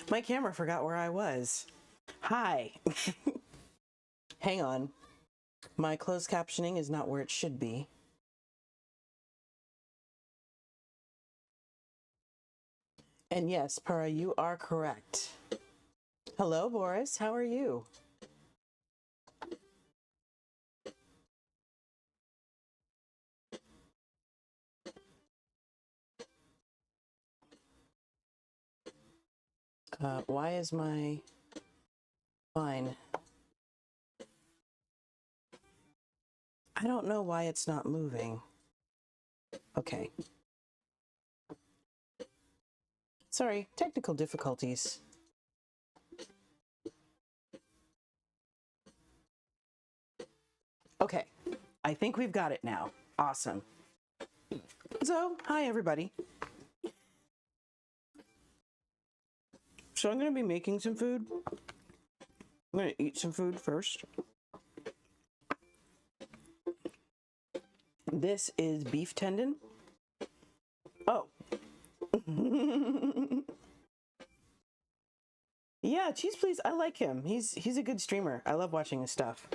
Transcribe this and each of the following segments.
My camera forgot where I was. Hi. Hang on. My closed captioning is not where it should be. And yes, Para, you are correct. Hello, Boris. How are you? Why is my... Fine. I don't know why it's not moving. Okay. Sorry, technical difficulties. Okay, I think we've got it now. Awesome. So, hi everybody. So I'm gonna be making some food. I'm gonna eat some food first. This is beef tendon. Oh. Yeah, Cheese Please, I like him. He's a good streamer. I love watching his stuff.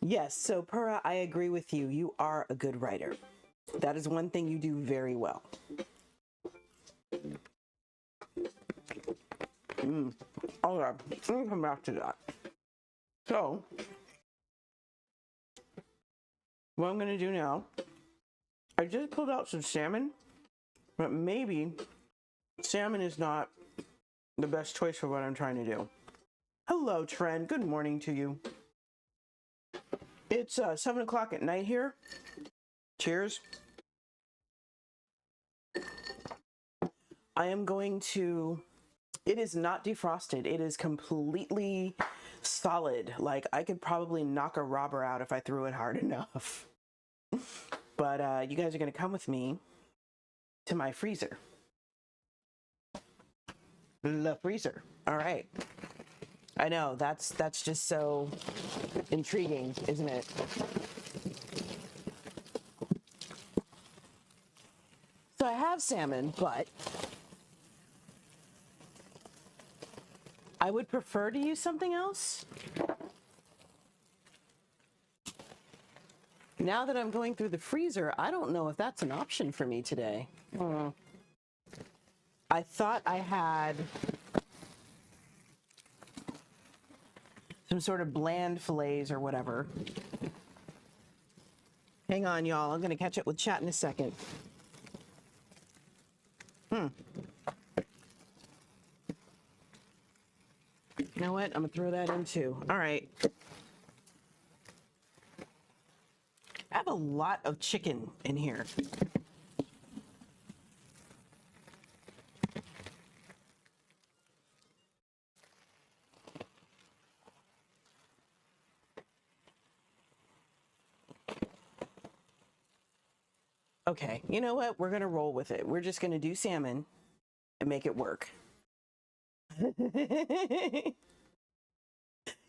Yes, so Pura, I agree with you. You are a good writer. That is one thing you do very well. Okay, let me come back to that. So, what I'm gonna do now, I just pulled out some salmon, but maybe salmon is not the best choice for what I'm trying to do. Hello, Trent. Good morning to you. It's 7 o'clock at night here. Cheers. I am going to... It is not defrosted. It is completely solid. Like, I could probably knock a robber out if I threw it hard enough. But you guys are going to come with me to my freezer. The freezer. All right. I know, that's just so intriguing, isn't it? So I have salmon, but I would prefer to use something else. Now that I'm going through the freezer, I don't know if that's an option for me today. I thought I had some sort of bland fillets or whatever. Hang on, y'all. I'm going to catch up with chat in a second. You know what? I'm going to throw that in too. All right. I have a lot of chicken in here. Okay, you know what? We're gonna roll with it. We're just gonna do salmon and make it work. Yeah,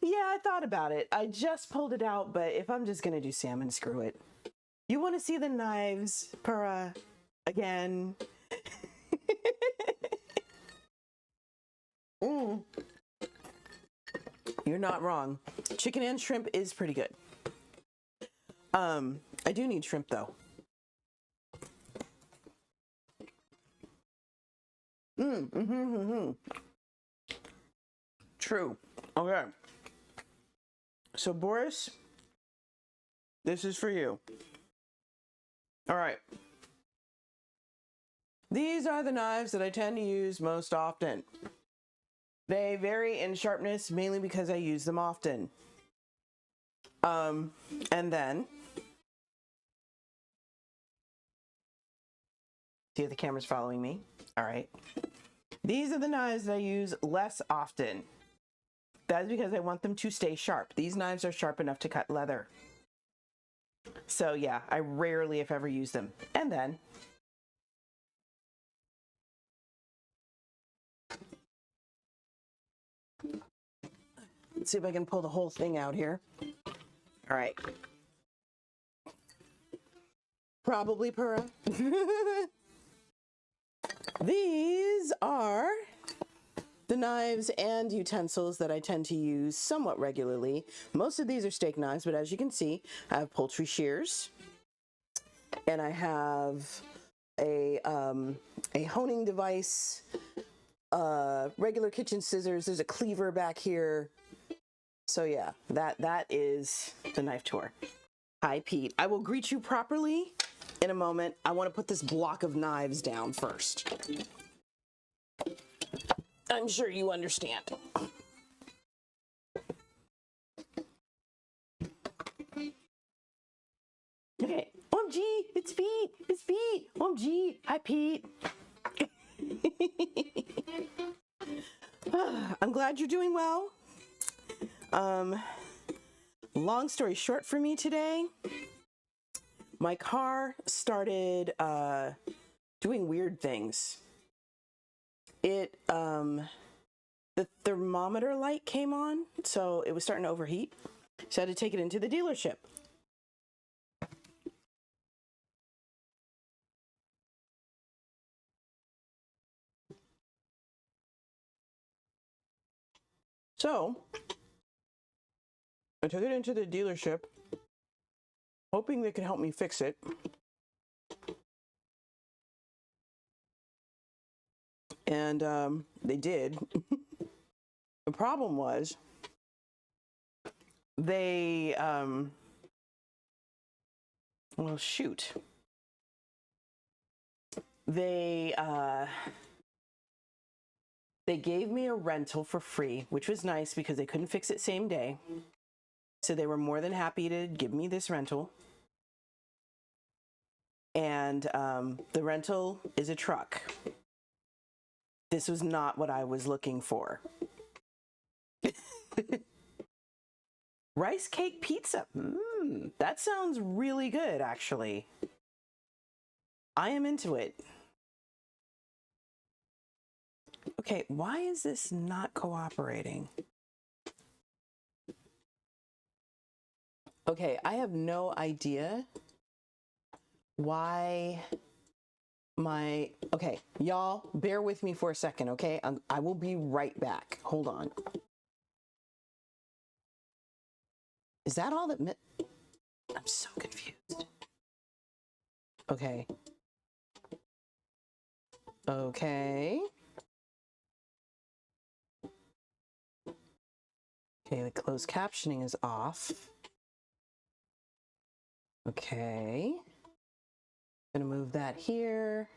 I thought about it. I just pulled it out, but if I'm just gonna do salmon, screw it. You want to see the knives, Pura, again? You're not wrong. Chicken and shrimp is pretty good. I do need shrimp though. True. Okay. So Boris, this is for you. All right. These are the knives that I tend to use most often. They vary in sharpness mainly because I use them often. And then, see if the camera's following me. All right. These are the knives that I use less often. That is because I want them to stay sharp. These knives are sharp enough to cut leather. So yeah, I rarely, if ever, use them. And then, let's see if I can pull the whole thing out here. All right. Probably Pura. These are the knives and utensils that I tend to use somewhat regularly. Most of these are steak knives, but as you can see, I have poultry shears, and I have a honing device, regular kitchen scissors. There's a cleaver back here. So yeah, that is the knife tour. Hi, Pete. I will greet you properly in a moment. I want to put this block of knives down first. I'm sure you understand. Okay. OMG, it's Pete. It's Pete. OMG. Hi, Pete. I'm glad you're doing well. Long story short for me today, my car started doing weird things. The thermometer light came on, so it was starting to overheat. So I had to take it into the dealership. So I took it into the dealership, hoping they could help me fix it. And they did. The problem was they, well, shoot. They gave me a rental for free, which was nice because they couldn't fix it same day. So they were more than happy to give me this rental. And the rental is a truck. This was not what I was looking for. Rice cake pizza. That sounds really good, actually. I am into it. Okay, why is this not cooperating? Okay, I have no idea why okay, y'all, bear with me for a second, okay? I will be right back. Hold on. Is that all that I'm so confused. Okay. Okay. Okay, the closed captioning is off. Okay. Gonna move that here.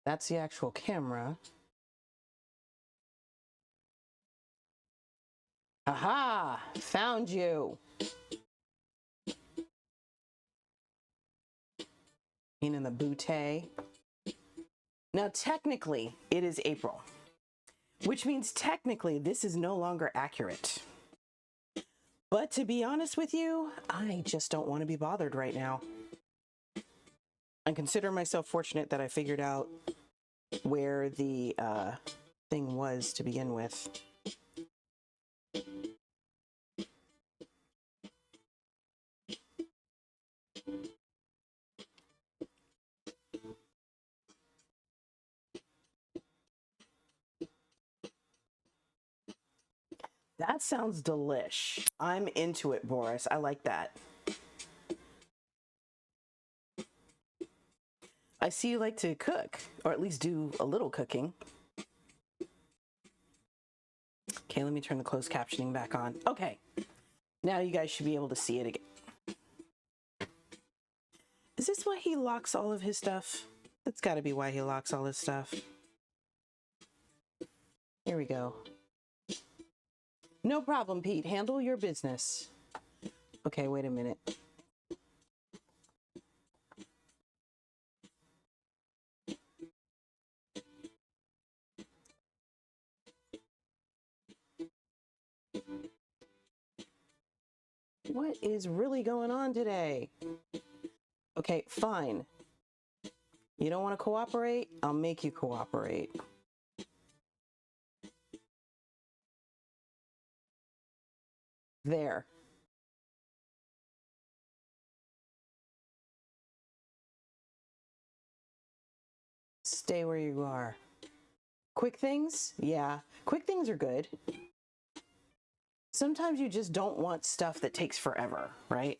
That's the actual camera. Aha! Found you! In the bootay. Now, technically, it is April, which means technically this is no longer accurate. But to be honest with you, I just don't want to be bothered right now. I consider myself fortunate that I figured out where the thing was to begin with. That sounds delish. I'm into it, Boris. I like that. I see you like to cook, or at least do a little cooking. Okay, let me turn the closed captioning back on. Okay, now you guys should be able to see it again. Is this why he locks all of his stuff? That's got to be why he locks all his stuff. Here we go. No problem, Pete. Handle your business. Okay, wait a minute. What is really going on today? Okay, fine. You don't want to cooperate? I'll make you cooperate. There. stay where you are. Quick things? Yeah, quick things are good. Sometimes you just don't want stuff that takes forever, right?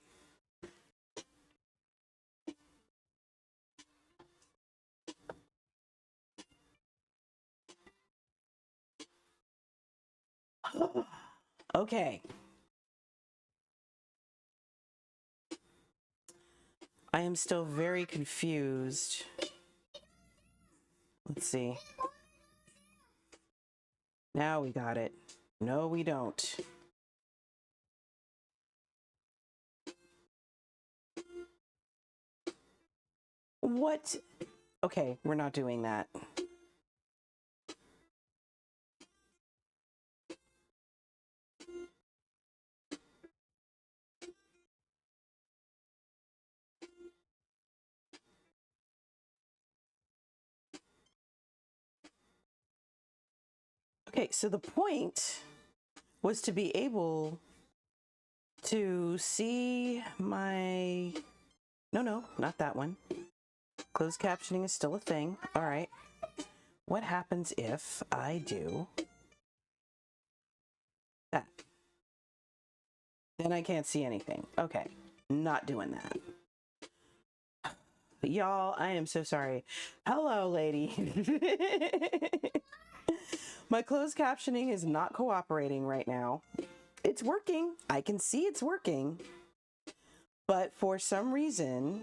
Okay. I am still very confused. Let's see. Now we got it. No, we don't. What? Okay, we're not doing that. Okay, so the point was to be able to see my... No, not that one. Closed captioning is still a thing. All right. What happens if I do that? Then I can't see anything. Okay, not doing that. Y'all, I am so sorry. Hello, lady. My closed captioning is not cooperating right now. It's working. I can see it's working. But for some reason,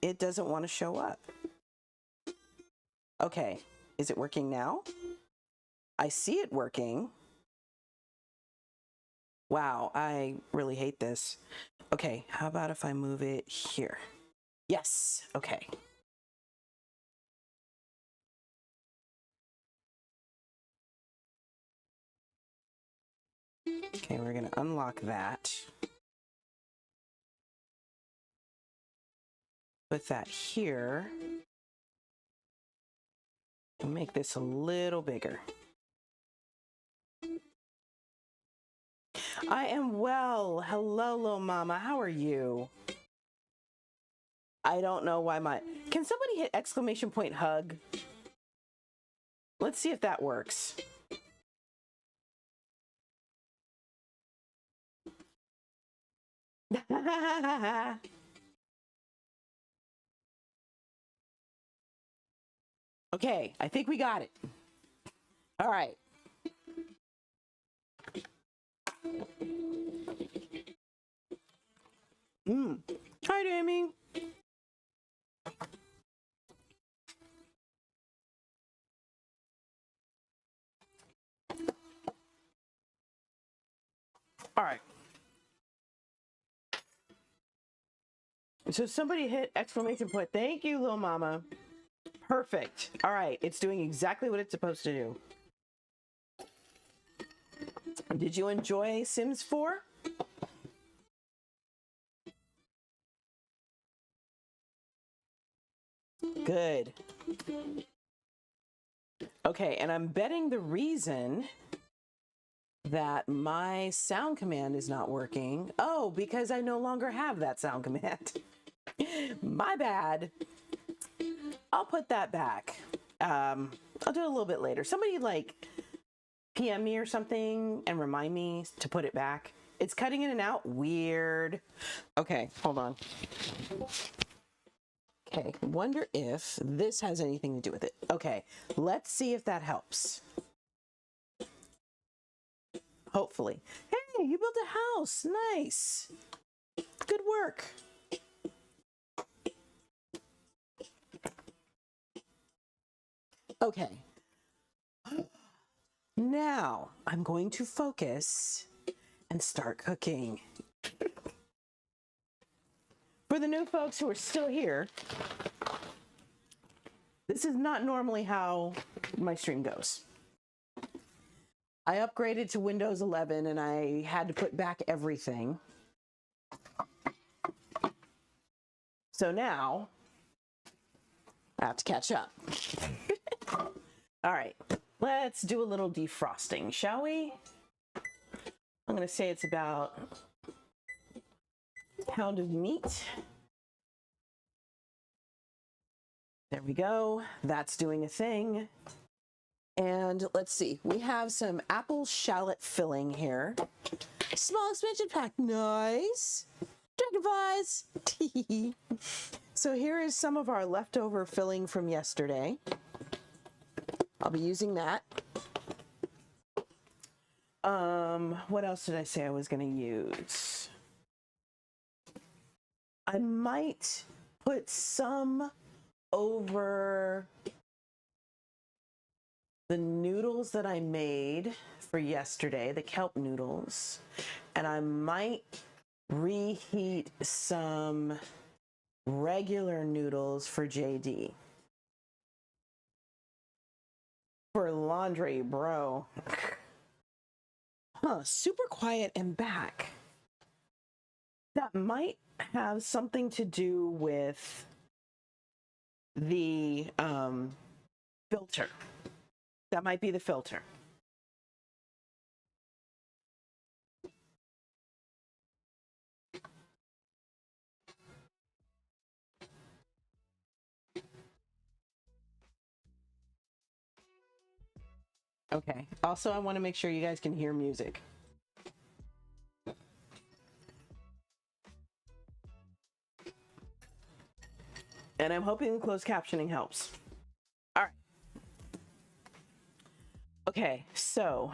it doesn't want to show up. Okay, is it working now? I see it working. Wow, I really hate this. Okay, how about if I move it here? Yes, okay. Okay, we're gonna unlock that. Put that here. And make this a little bigger. I am well. Hello, little mama. How are you? I don't know why my... Can somebody hit exclamation point hug? Let's see if that works. Okay, I think we got it. All right. Hi, Damie. All right. So somebody hit exclamation point. Thank you, little mama. Perfect. All right. It's doing exactly what it's supposed to do. Did you enjoy Sims 4? Good. Okay, and I'm betting the reason that my sound command is not working. Oh, because I no longer have that sound command. My bad. I'll put that back. I'll do it a little bit later. Somebody like PM me or something and remind me to put it back. It's cutting in and out. Weird. Okay, hold on. Okay, wonder if this has anything to do with it. Okay, let's see if that helps. Hopefully. Hey, you built a house. Nice. Good work. Okay. Now I'm going to focus and start cooking. For the new folks who are still here, this is not normally how my stream goes. I upgraded to Windows 11 and I had to put back everything. So now I have to catch up. All right, let's do a little defrosting, shall we? I'm going to say it's about a pound of meat. There we go. That's doing a thing. And let's see, we have some apple shallot filling here. Small expansion pack, nice. Dragonflies. So here is some of our leftover filling from yesterday. I'll be using that. What else did I say I was going to use? I might put some over the noodles that I made for yesterday, the kelp noodles, and I might reheat some regular noodles for JD. For laundry, bro. Huh, super quiet and back. That might have something to do with the filter. That might be the filter. Okay. Also, I want to make sure you guys can hear music. And I'm hoping closed captioning helps. All right. Okay, so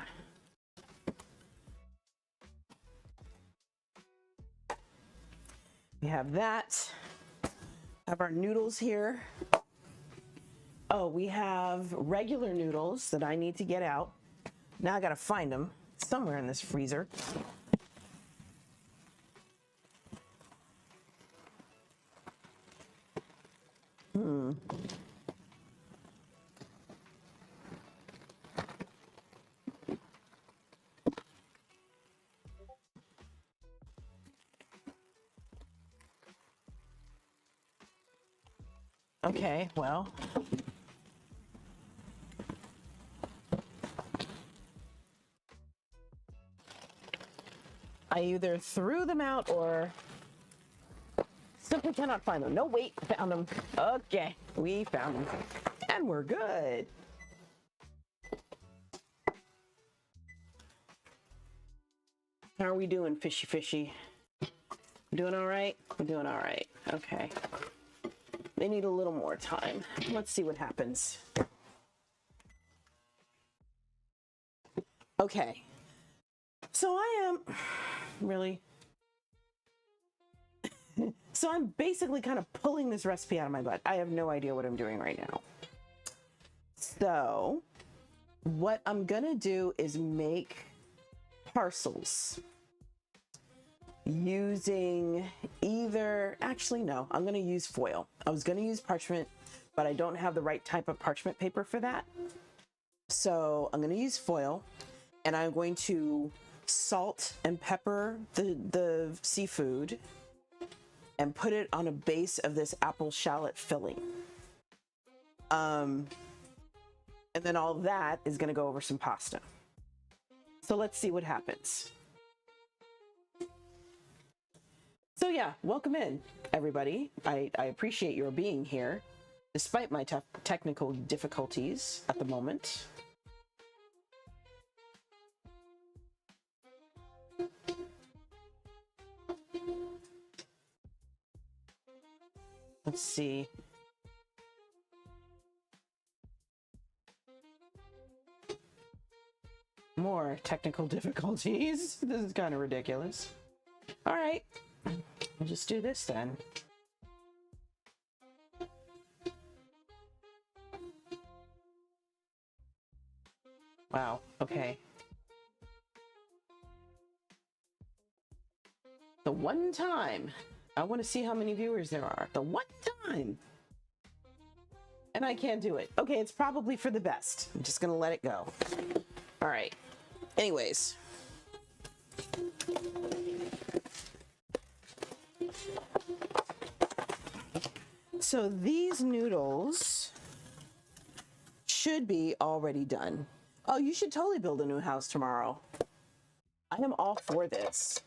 we have that. Have our noodles here. Oh, we have regular noodles that I need to get out. Now I gotta find them somewhere in this freezer. Okay, well. I either threw them out or simply cannot find them. No, wait, found them. Okay, we found them. And we're good. How are we doing, fishy fishy? Doing all right? We're doing all right. Okay. They need a little more time. Let's see what happens. Okay. So I am really. So I'm basically kind of pulling this recipe out of my butt. I have no idea what I'm doing right now. So what I'm gonna do is make parcels using actually no, I'm gonna use foil. I was gonna use parchment, but I don't have the right type of parchment paper for that. So I'm gonna use foil, and I'm going to salt and pepper the seafood and put it on a base of this apple shallot filling. And then all that is gonna go over some pasta. So let's see what happens. So yeah, welcome in, everybody. I appreciate your being here, despite my technical difficulties at the moment. Let's see. More technical difficulties. This is kind of ridiculous. All right. We'll just do this then. Wow, okay. The one time. I want to see how many viewers there are. The one time. And I can't do it. Okay, it's probably for the best. I'm just gonna let it go. All right. Anyways. So these noodles should be already done. Oh, you should totally build a new house tomorrow. I am all for this.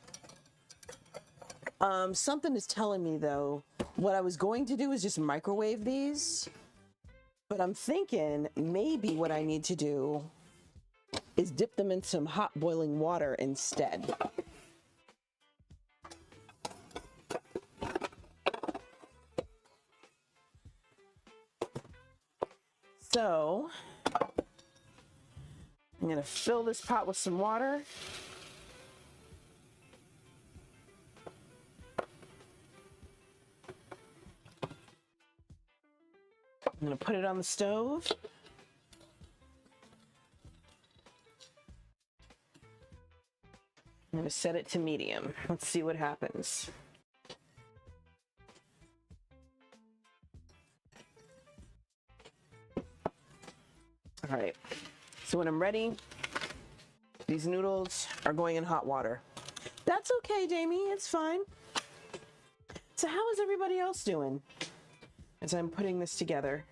Something is telling me though, what I was going to do is just microwave these, But I'm thinking maybe what I need to do is dip them in some hot boiling water instead. So I'm going to fill this pot with some water. I'm going to put it on the stove. I'm going to set it to medium. Let's see what happens. All right, so when I'm ready, these noodles are going in hot water. That's okay, Jamie, it's fine. So how is everybody else doing as I'm putting this together?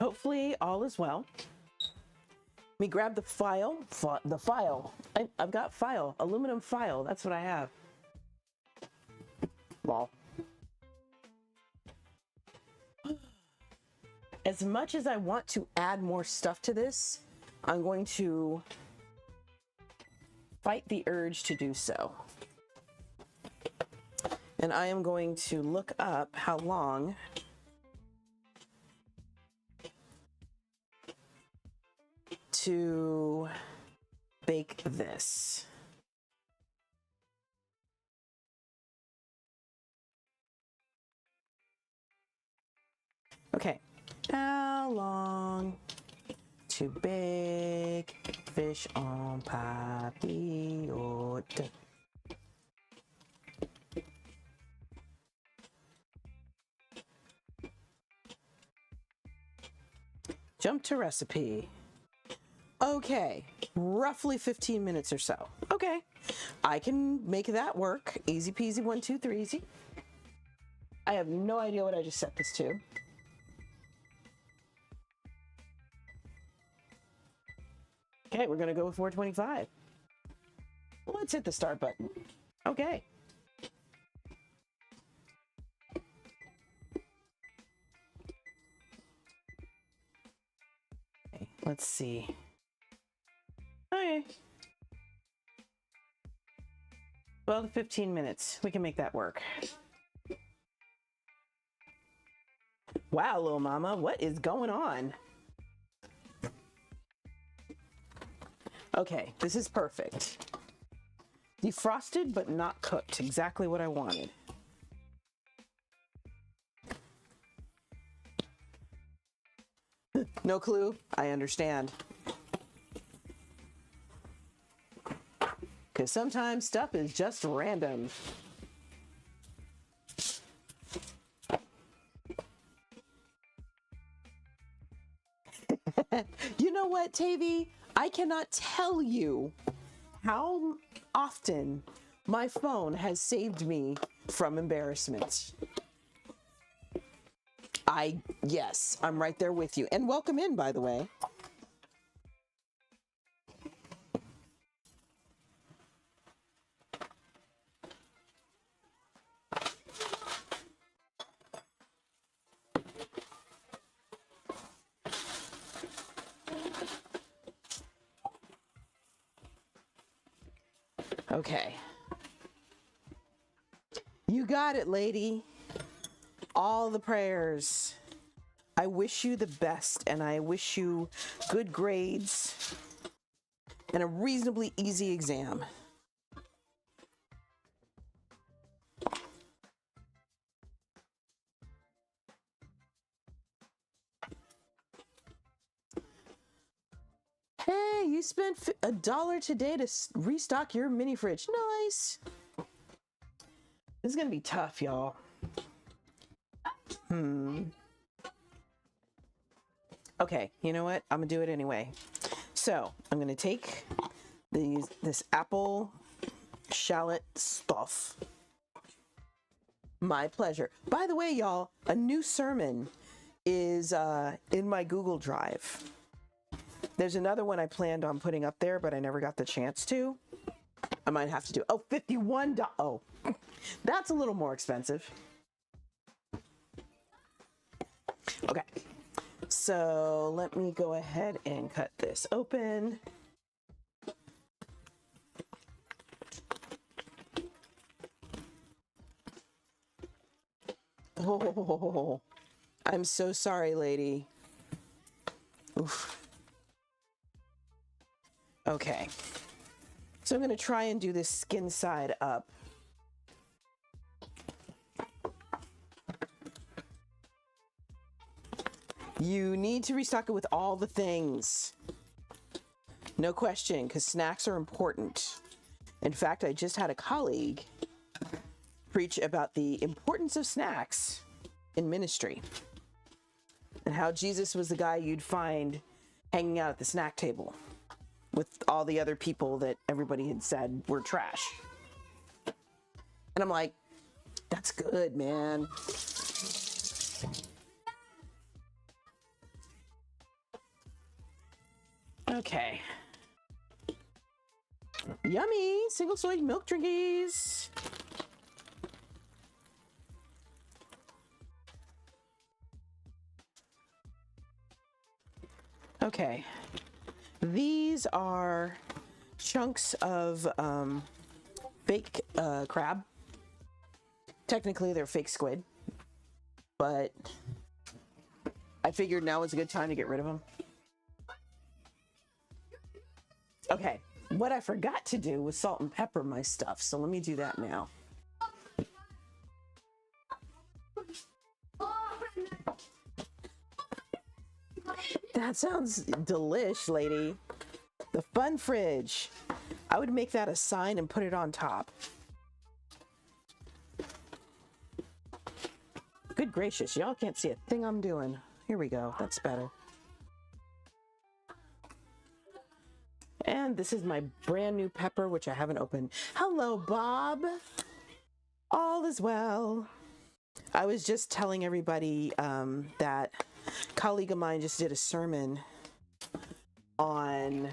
Hopefully all is well. Let me grab the file. I've got file, aluminum file. That's what I have. Lol. As much as I want to add more stuff to this, I'm going to fight the urge to do so. And I am going to look up how long to bake this. Okay, how long to bake fish en papillote? Jump to recipe. Okay, roughly 15 minutes or so. Okay, I can make that work. Easy peasy, 1, 2, 3, easy. I have no idea what I just set this to. Okay, we're gonna go with 425. Let's hit the start button. Okay. Okay, let's see. Okay. 12 to 15 minutes. We can make that work. Wow, little mama, what is going on? Okay, this is perfect. Defrosted but not cooked. Exactly what I wanted. No clue? I understand. Because sometimes stuff is just random. You know what, Tavy? I cannot tell you how often my phone has saved me from embarrassment. Yes, I'm right there with you. And welcome in, by the way. Okay. You got it, lady. All the prayers. I wish you the best, and I wish you good grades and a reasonably easy exam. Hey, you spent $1 today to restock your mini fridge. Nice. This is gonna be tough, y'all. Okay, you know what? I'm gonna do it anyway. So I'm gonna take this apple shallot stuff. My pleasure. By the way, y'all, a new sermon is in my Google Drive. There's another one I planned on putting up there, but I never got the chance to. I might have to do, oh, $51. Oh, that's a little more expensive. Okay, so let me go ahead and cut this open. Oh, I'm so sorry, lady. Oof. Okay, so I'm going to try and do this skin side up. You need to restock it with all the things. No question, because snacks are important. In fact, I just had a colleague preach about the importance of snacks in ministry and how Jesus was the guy you'd find hanging out at the snack table with all the other people that everybody had said were trash. And I'm like, that's good, man. Okay. Yummy single soy milk drinkies. Okay. These are chunks of fake crab. Technically, they're fake squid, but I figured now is a good time to get rid of them. Okay, what I forgot to do was salt and pepper my stuff, so let me do that now. That sounds delish, lady. The fun fridge. I would make that a sign and put it on top. Good gracious, y'all can't see a thing I'm doing. Here we go, that's better. And this is my brand new pepper, which I haven't opened. Hello, Bob. All is well. I was just telling everybody that a colleague of mine just did a sermon on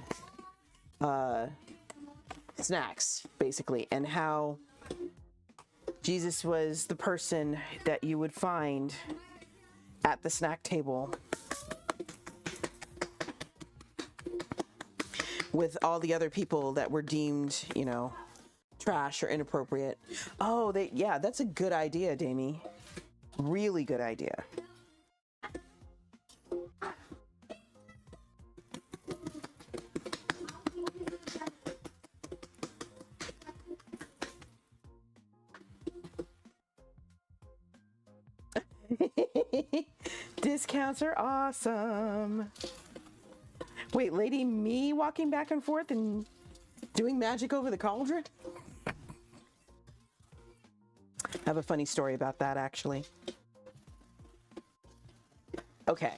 snacks, basically, and how Jesus was the person that you would find at the snack table with all the other people that were deemed, you know, trash or inappropriate. Oh, yeah, that's a good idea, Damie. Really good idea. Discounts are awesome. Wait, Lady Me walking back and forth and doing magic over the cauldron? I have a funny story about that, actually. Okay.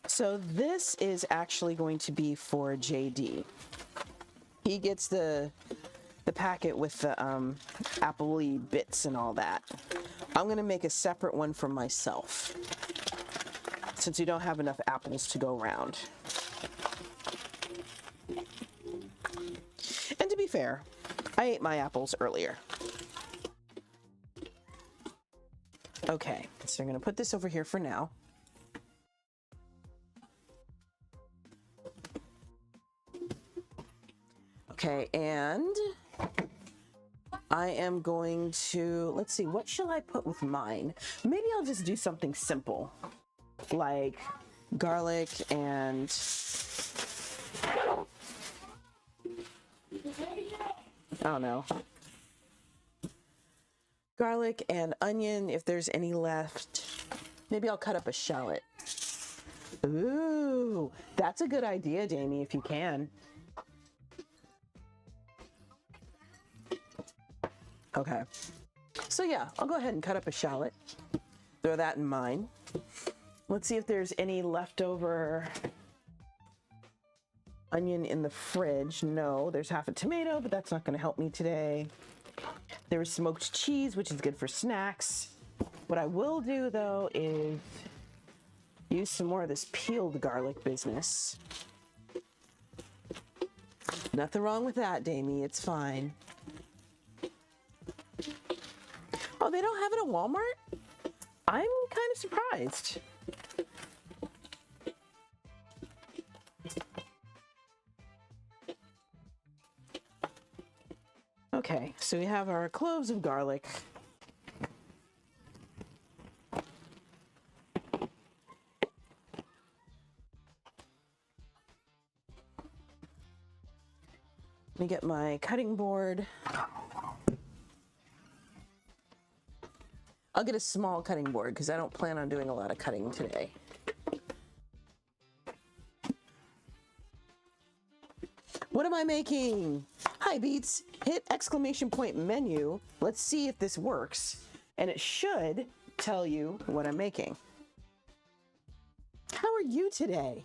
So this is actually going to be for JD. He gets the packet with the apple-y bits and all that. I'm going to make a separate one for myself, since we don't have enough apples to go around. And to be fair, I ate my apples earlier. Okay, so I'm going to put this over here for now. Okay, and I am going to, let's see, what shall I put with mine? Maybe I'll just do something simple, like garlic and I don't know, garlic and onion if there's any left. Maybe I'll cut up a shallot. Ooh, that's a good idea, Damie, if you can. Okay, so yeah, I'll go ahead and cut up a shallot. Throw that in mine. Let's see if there's any leftover onion in the fridge. No, there's half a tomato, but that's not going to help me today. There was smoked cheese, which is good for snacks. What I will do, though, is use some more of this peeled garlic business. Nothing wrong with that, Damie. It's fine. Oh, they don't have it at Walmart? I'm kind of surprised. Okay, so we have our cloves of garlic. Let me get my cutting board. I'll get a small cutting board because I don't plan on doing a lot of cutting today. What am I making? Hi, Beats. Hit exclamation point menu. Let's see if this works. And it should tell you what I'm making. How are you today?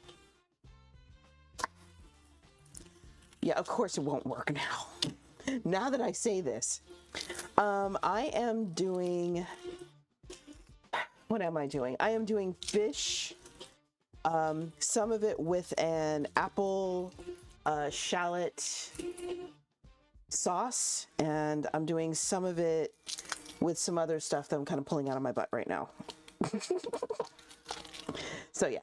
Yeah, of course it won't work now. Now that I say this. I am doing... What am I doing? I am doing fish. Some of it with an apple shallot sauce, and I'm doing some of it with some other stuff that I'm kind of pulling out of my butt right now. So yeah.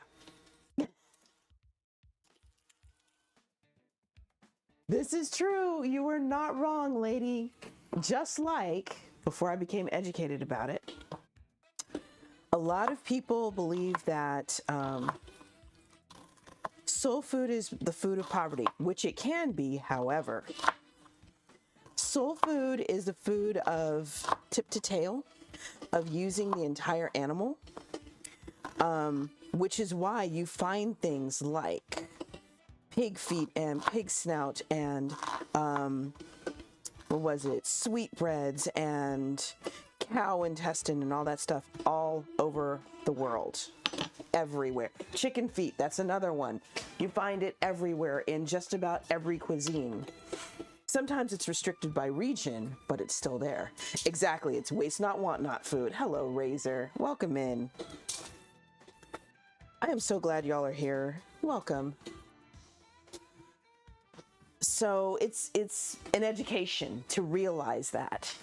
This is true. You were not wrong, lady. Just like before I became educated about it, a lot of people believe that soul food is the food of poverty, which it can be. However, soul food is the food of tip to tail, of using the entire animal, which is why you find things like pig feet and pig snout and what was it, sweetbreads and cow intestine and all that stuff all over the world, everywhere. Chicken feet, that's another one. You find it everywhere in just about every cuisine. Sometimes it's restricted by region, but it's still there. Exactly, it's waste not, want not food. Hello, Razor. Welcome in. I am so glad y'all are here. Welcome. So it's an education to realize that.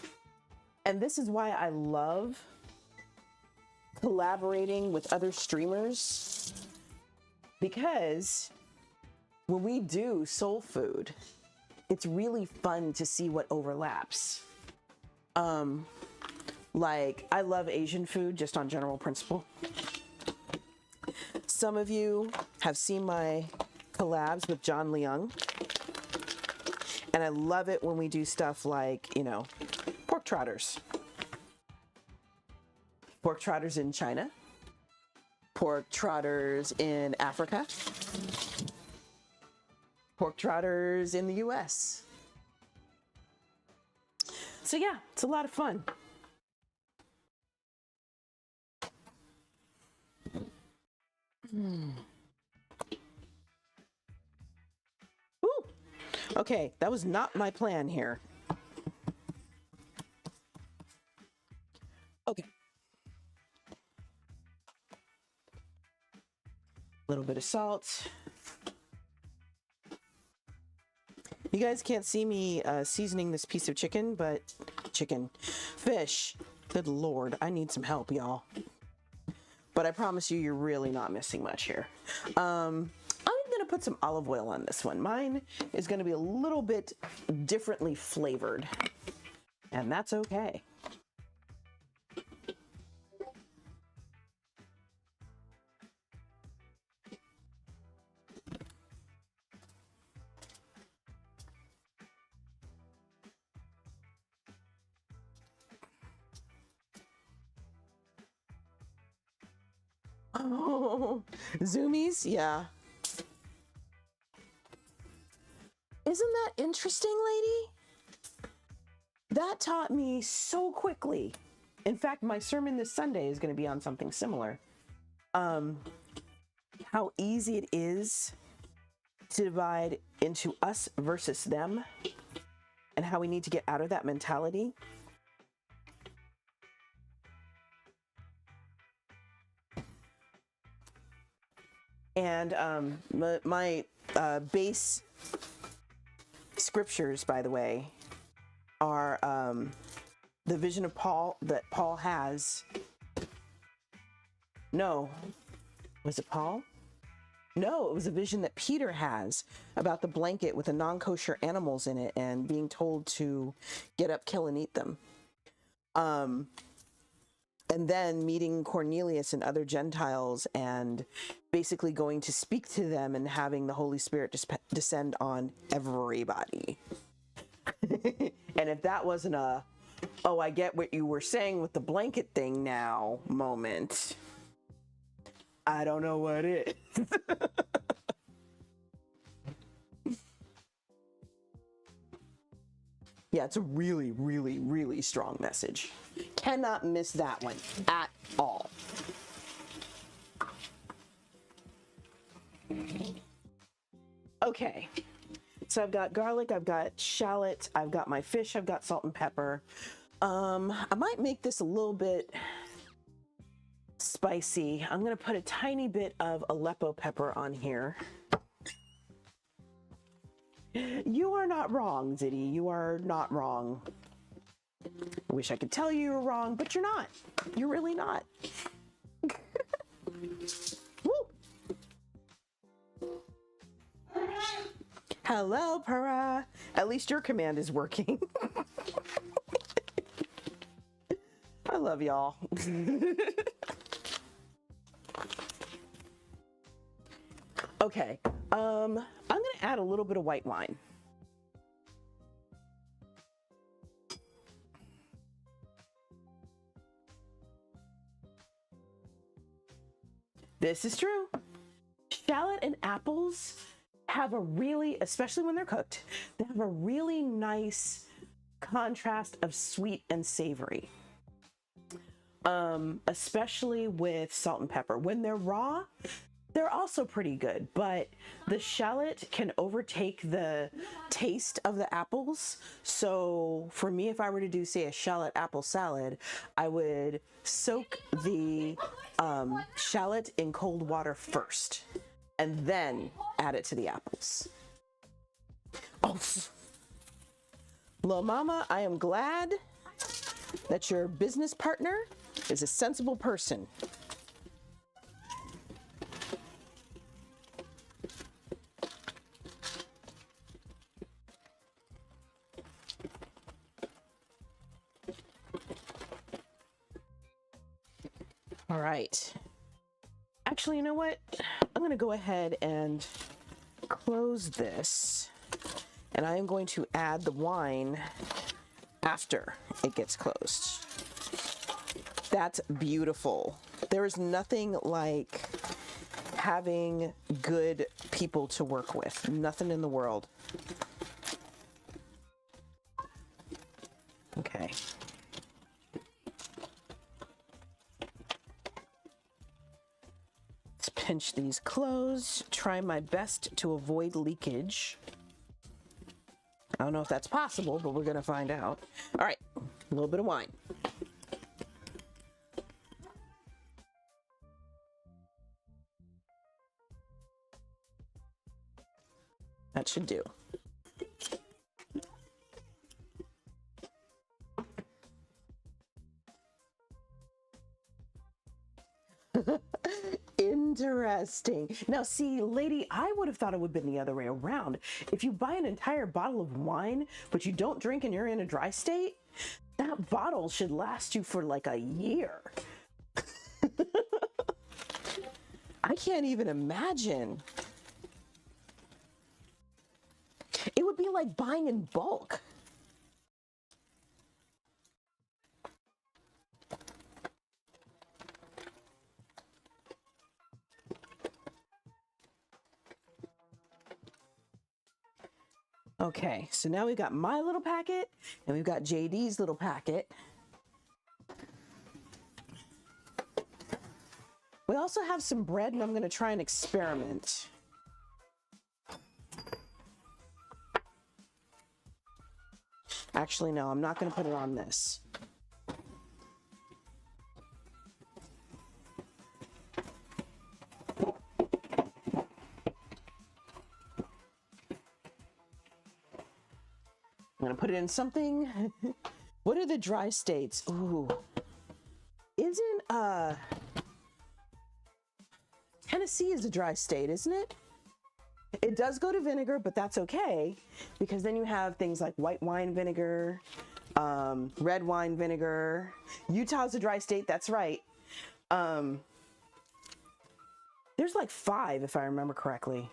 And this is why I love collaborating with other streamers, because when we do soul food, it's really fun to see what overlaps. Like, I love Asian food just on general principle. Some of you have seen my collabs with John Leung. And I love it when we do stuff like, you know, pork trotters. Pork trotters in China. Pork trotters in Africa. Pork trotters in the US. So yeah, it's a lot of fun. Ooh. Okay, that was not my plan here. Okay. A little bit of salt. You guys can't see me seasoning this piece of chicken, but fish. Good Lord, I need some help, y'all. But I promise you, you're really not missing much here. I'm gonna put some olive oil on this one. Mine is gonna be a little bit differently flavored, and that's okay. Oh, zoomies, yeah. Isn't that interesting, lady? That taught me so quickly. In fact, my sermon this Sunday is going to be on something similar. How easy it is to divide into us versus them, and how we need to get out of that mentality. And my base scriptures, by the way, are the vision of Paul that Paul has. No, was it Paul? No, it was a vision that Peter has about the blanket with the non-kosher animals in it and being told to get up, kill, and eat them. And then meeting Cornelius and other Gentiles and basically going to speak to them and having the Holy Spirit descend on everybody. And if that wasn't a, oh, I get what you were saying with the blanket thing now moment, I don't know what it is. Yeah, it's a really, really, really strong message. Cannot miss that one at all. Okay, so I've got garlic, I've got shallot, I've got my fish, I've got salt and pepper. I might make this a little bit spicy. I'm gonna put a tiny bit of Aleppo pepper on here. You are not wrong, Ziddy. You are not wrong. I wish I could tell you you're wrong, but you're not. You're really not. Woo! Hello, Para. At least your command is working. I love y'all. Okay, I'm gonna add a little bit of white wine. This is true. Shallot and apples have a really, especially when they're cooked, they have a really nice contrast of sweet and savory. Especially with salt and pepper. When they're raw, they're also pretty good, but the shallot can overtake the taste of the apples. So for me, if I were to do, say, a shallot apple salad, I would soak the shallot in cold water first and then add it to the apples. Oh, Lo Mama, I am glad that your business partner is a sensible person. All right. Actually, you know what? I'm going to go ahead and close this, and I am going to add the wine after it gets closed. That's beautiful. There is nothing like having good people to work with. Nothing in the world. Okay. Let's pinch these closed. Try my best to avoid leakage. I don't know if that's possible, but we're gonna find out. All right, a little bit of wine. That should do. Interesting. Now, see, lady, I would have thought it would have been the other way around. If you buy an entire bottle of wine, but you don't drink and you're in a dry state, that bottle should last you for like a year. I can't even imagine. It would be like buying in bulk. Okay, so now we've got my little packet and we've got JD's little packet. We also have some bread, and I'm going to try and experiment. Actually, no, I'm not going to put it on this. I'm gonna put it in something. What are the dry states? Ooh, isn't Tennessee is a dry state, isn't it? It does go to vinegar, but that's okay because then you have things like white wine vinegar, red wine vinegar. Utah's a dry state, that's right. There's like 5 if I remember correctly.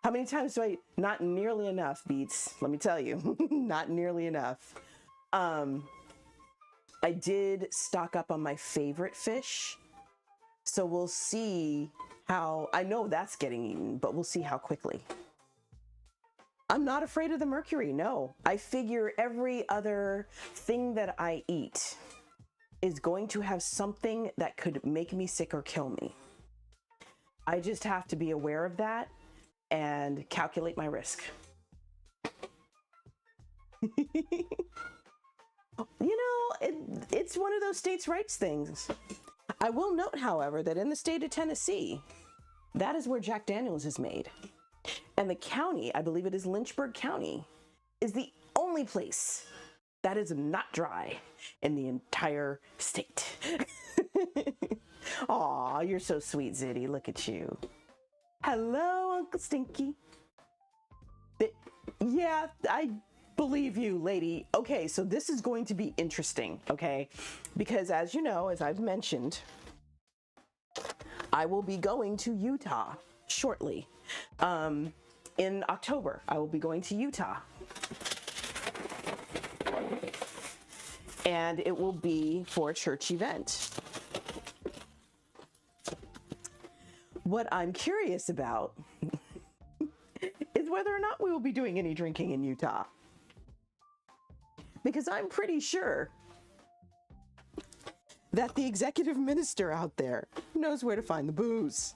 How many times do I, not nearly enough, Beats, let me tell you, not nearly enough. I did stock up on my favorite fish, so we'll see how, I know that's getting eaten, but we'll see how quickly. I'm not afraid of the mercury, no. I figure every other thing that I eat is going to have something that could make me sick or kill me. I just have to be aware of that and calculate my risk. You know, it's one of those states' rights things. I will note, however, that in the state of Tennessee, that is where Jack Daniels is made. And the county, I believe it is Lynchburg County, is the only place that is not dry in the entire state. Aw, you're so sweet, Zitty. Look at you. Hello, Uncle Stinky. Yeah, I believe you, lady. Okay, so this is going to be interesting, okay? Because as you know, as I've mentioned, I will be going to Utah shortly. In October, I will be going to Utah. And it will be for a church event. What I'm curious about is whether or not we will be doing any drinking in Utah. Because I'm pretty sure that the executive minister out there knows where to find the booze.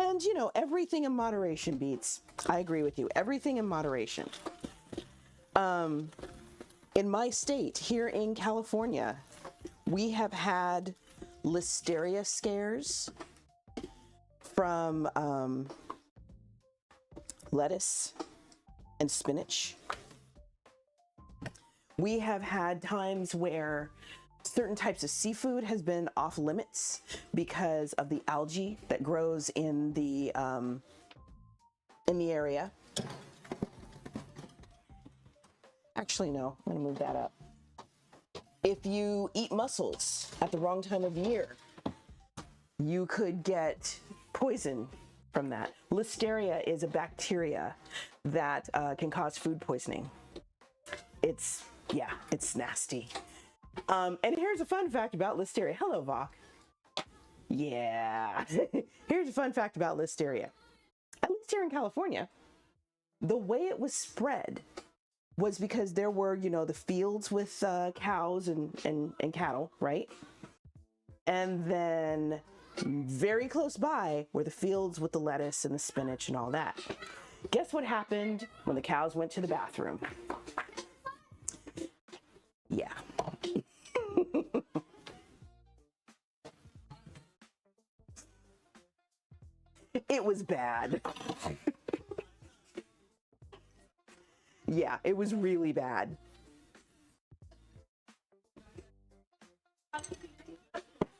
And, you know, everything in moderation, Beats. I agree with you. Everything in moderation. In my state, here in California, we have had listeria scares from lettuce and spinach. We have had times where certain types of seafood has been off limits because of the algae that grows in the area. Actually, no, I'm gonna move that up. If you eat mussels at the wrong time of year, you could get poison from that. Listeria is a bacteria that can cause food poisoning. It's nasty. And here's a fun fact about listeria. Hello, Vok. Yeah. Here's a fun fact about listeria. At least here in California, the way it was spread was because there were, you know, the fields with cows and cattle, right? And then very close by were the fields with the lettuce and the spinach and all that. Guess what happened when the cows went to the bathroom? Yeah. It was bad. Yeah, it was really bad.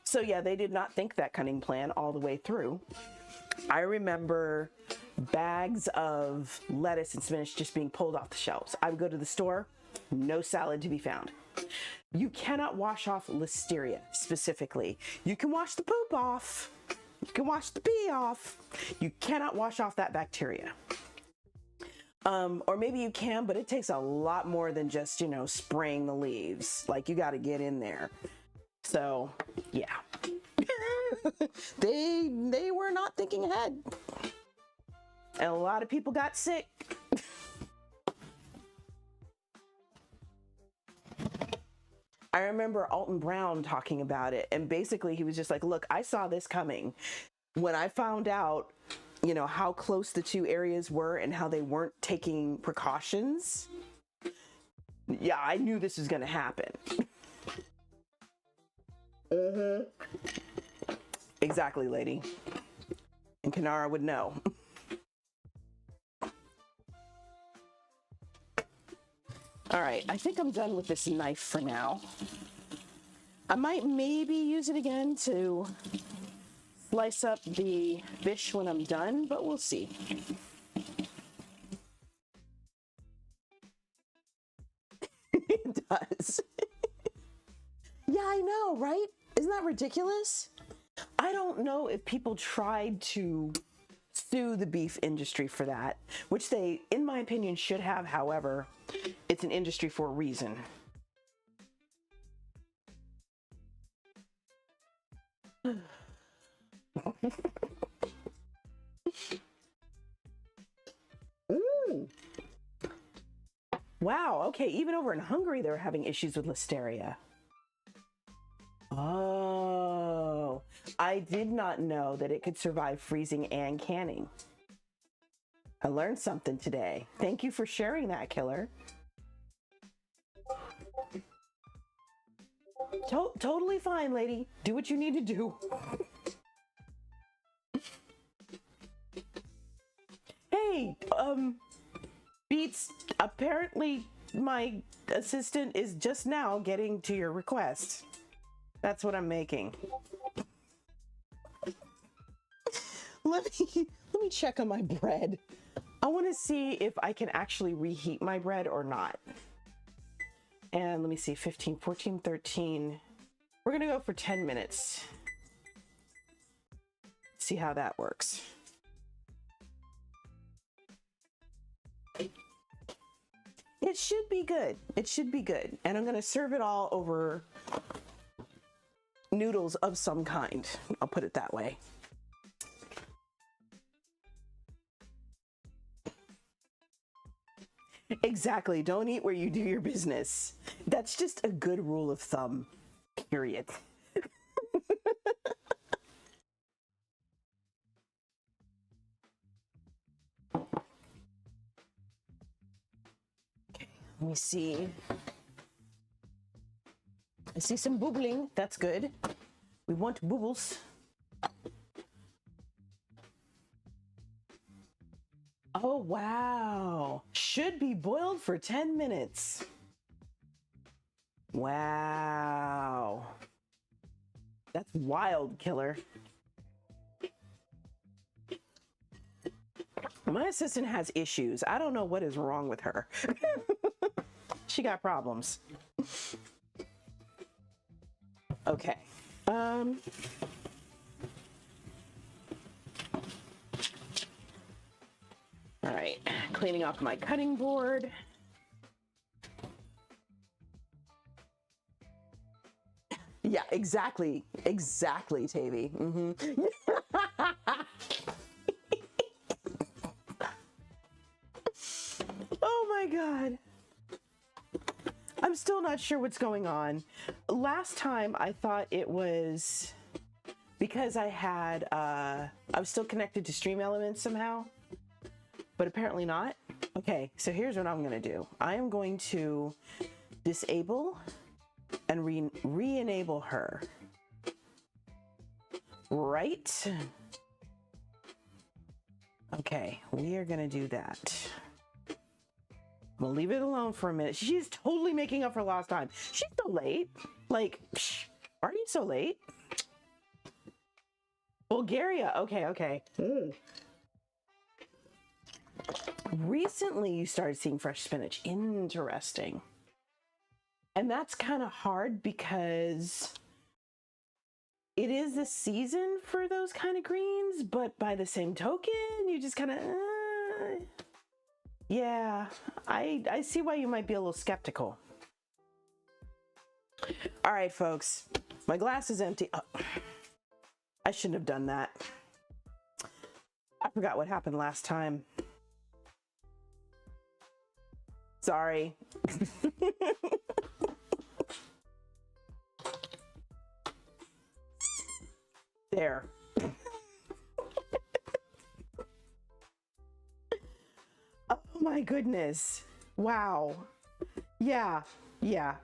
So yeah, they did not think that cunning plan all the way through. I remember bags of lettuce and spinach just being pulled off the shelves. I would go to the store, no salad to be found. You cannot wash off listeria specifically. You can wash the poop off. You can wash the pee off. You cannot wash off that bacteria. Or maybe you can, but it takes a lot more than just, you know, spraying the leaves. Like, you got to get in there. So, yeah. They were not thinking ahead. And a lot of people got sick. I remember Alton Brown talking about it, and basically he was just like, look, I saw this coming. When I found out, you know, how close the two areas were and how they weren't taking precautions, yeah, I knew this was going to happen. Exactly, lady. And Kanara would know. All right, I think I'm done with this knife for now. I might maybe use it again to slice up the fish when I'm done, but we'll see. It does. Yeah, I know, right? Isn't that ridiculous? I don't know if people tried to sue the beef industry for that, which they, in my opinion, should have. However, it's an industry for a reason. Ooh. Wow, okay, even over in Hungary, they were having issues with listeria. Oh, I did not know that it could survive freezing and canning. I learned something today. Thank you for sharing that, Killer. Totally fine, lady. Do what you need to do. Hey, Beats, apparently my assistant is just now getting to your request. That's what I'm making. Let me check on my bread. I want to see if I can actually reheat my bread or not. And let me see, 15, 14, 13. We're going to go for 10 minutes. See how that works. It should be good. It should be good. And I'm going to serve it all over noodles of some kind. I'll put it that way. Exactly. Don't eat where you do your business. That's just a good rule of thumb, period. Okay, let me see. I see some bubbling. That's good. We want bubbles. Oh, wow. Should be boiled for 10 minutes. Wow. That's wild, Killer. My assistant has issues. I don't know what is wrong with her. She got problems. Okay. All right, cleaning off my cutting board. Yeah, exactly. Exactly, Tavy. Mm-hmm. Oh my God. I'm still not sure what's going on. Last time I thought it was because I was still connected to Stream Elements somehow, but apparently not. Okay, so here's what I'm gonna do. I am going to disable and re-enable her. Right? Okay, we are gonna do that. I'm gonna leave it alone for a minute. She's totally making up for lost time. She's so late. Like, psh, are you so late? Bulgaria, okay. Recently you started seeing fresh spinach. Interesting. And that's kind of hard because it is the season for those kind of greens, but by the same token, you just kind of, yeah, I see why you might be a little skeptical. All right, folks, my glass is empty. Oh, I shouldn't have done that. I forgot what happened last time. Sorry. There. Oh my goodness. Wow. Yeah,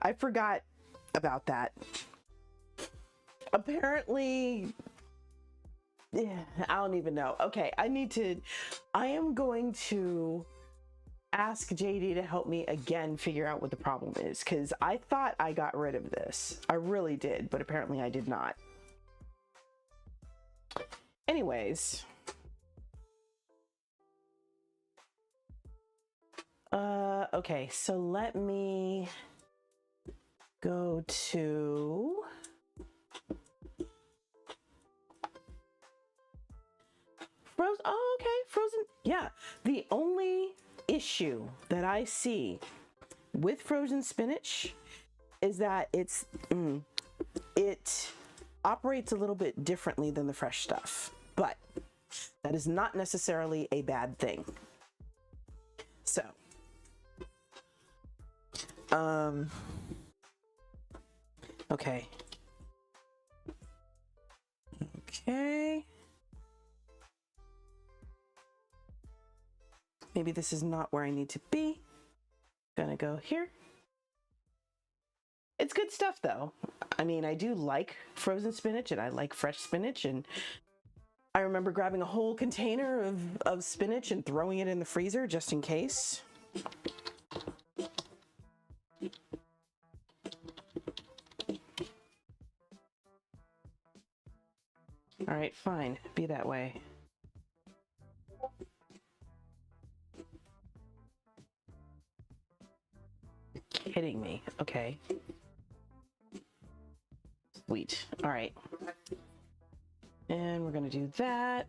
I forgot about that. Apparently, yeah, I don't even know. Okay, I am going to ask JD to help me again figure out what the problem is, because I thought I got rid of this. I really did, but apparently I did not. Anyways. Okay, so let me go to frozen. Oh, okay, frozen. Yeah, the only issue that I see with frozen spinach is that it operates a little bit differently than the fresh stuff, but that is not necessarily a bad thing. So, okay. Okay. Maybe this is not where I need to be. Gonna go here. It's good stuff though. I mean, I do like frozen spinach and I like fresh spinach, and I remember grabbing a whole container of spinach and throwing it in the freezer just in case. All right, fine, be that way. Kidding me. Okay. Sweet. All right. And we're gonna do that.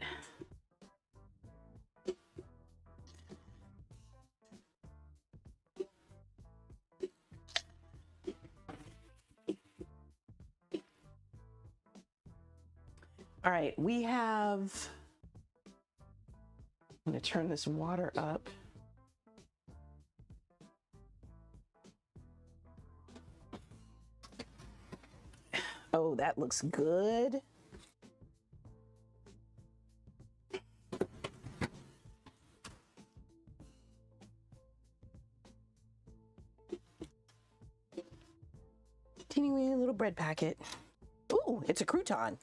All right, we have, I'm gonna turn this water up. Oh, that looks good. Teeny weeny little bread packet. Ooh, it's a crouton.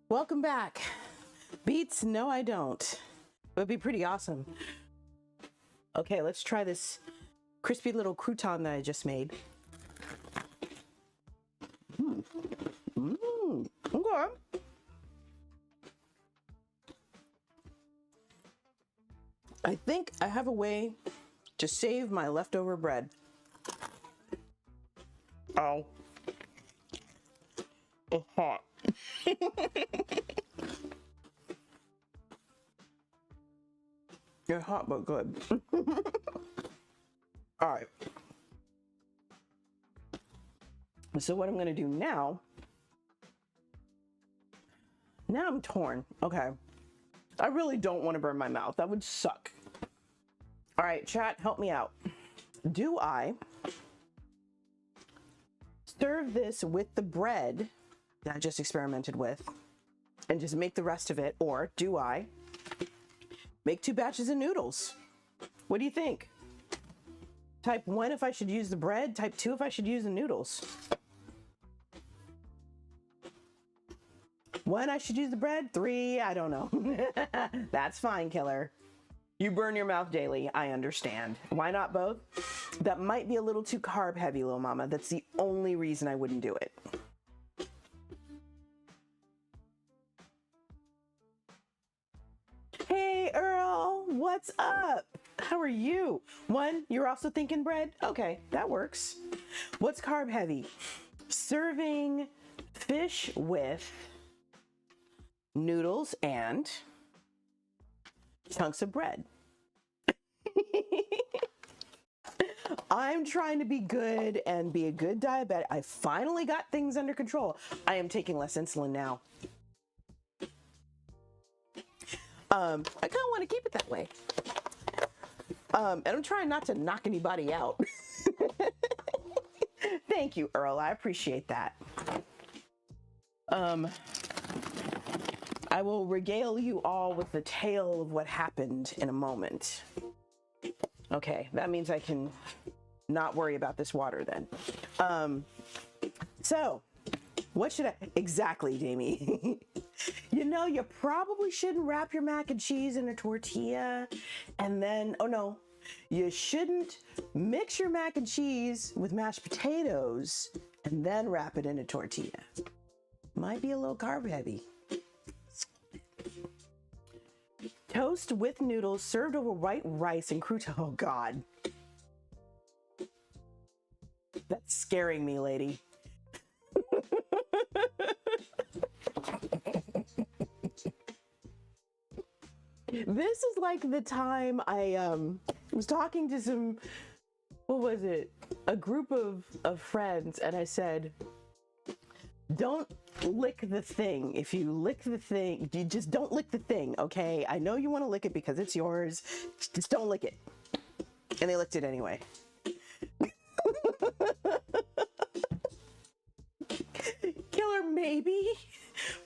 Welcome back. Beets? No, I don't. It would be pretty awesome. Okay, let's try this crispy little crouton that I just made. Okay. I think I have a way to save my leftover bread. Oh. It's hot. You're hot but good. All right. So what I'm going to do now I'm torn. Okay. I really don't want to burn my mouth. That would suck. All right, chat, help me out. Do I serve this with the bread that I just experimented with and just make the rest of it, or do I make 2 batches of noodles? What do you think? Type 1 if I should use the bread, type 2 if I should use the noodles. 1, I should use the bread. 3, I don't know. That's fine, killer. You burn your mouth daily, I understand. Why not both? That might be a little too carb heavy, little mama. That's the only reason I wouldn't do it. Hey, Earl, what's up? How are you? 1, you're also thinking bread? Okay, that works. What's carb heavy? Serving fish with noodles and chunks of bread. I'm trying to be good and be a good diabetic. I finally got things under control. I am taking less insulin now. I kind of want to keep it that way. And I'm trying not to knock anybody out. Thank you, Earl. I appreciate that. I will regale you all with the tale of what happened in a moment. Okay, that means I can not worry about this water then. So, what should I... Exactly, Jamie. You know, you probably shouldn't wrap your mac and cheese in a tortilla and then... Oh, no. You shouldn't mix your mac and cheese with mashed potatoes and then wrap it in a tortilla. Might be a little carb heavy. Toast with noodles served over white rice and croutons. Oh, God. That's scaring me, lady. This is like the time I was talking to some, what was it? A group of friends, and I said, don't lick the thing. If you lick the thing, you just don't lick the thing, okay? I know you want to lick it because it's yours. Just don't lick it. And they licked it anyway. Killer, maybe,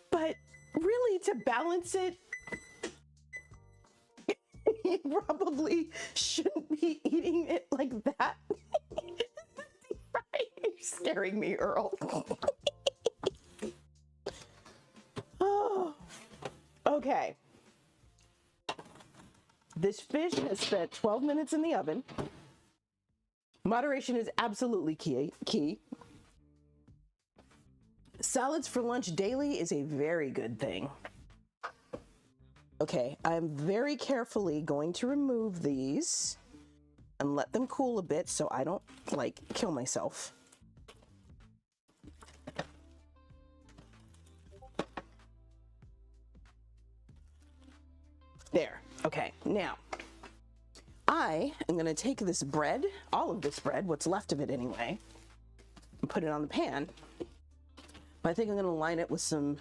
but really to balance it, you probably shouldn't be eating it like that. Right? You're scaring me, Earl. Oh, okay. This fish has spent 12 minutes in the oven. Moderation is absolutely key. Salads for lunch daily is a very good thing. Okay, I'm very carefully going to remove these and let them cool a bit so I don't, like, kill myself. There. Okay, now I am going to take this bread, all of this bread, what's left of it anyway, and put it on the pan. But I think I'm going to line it with some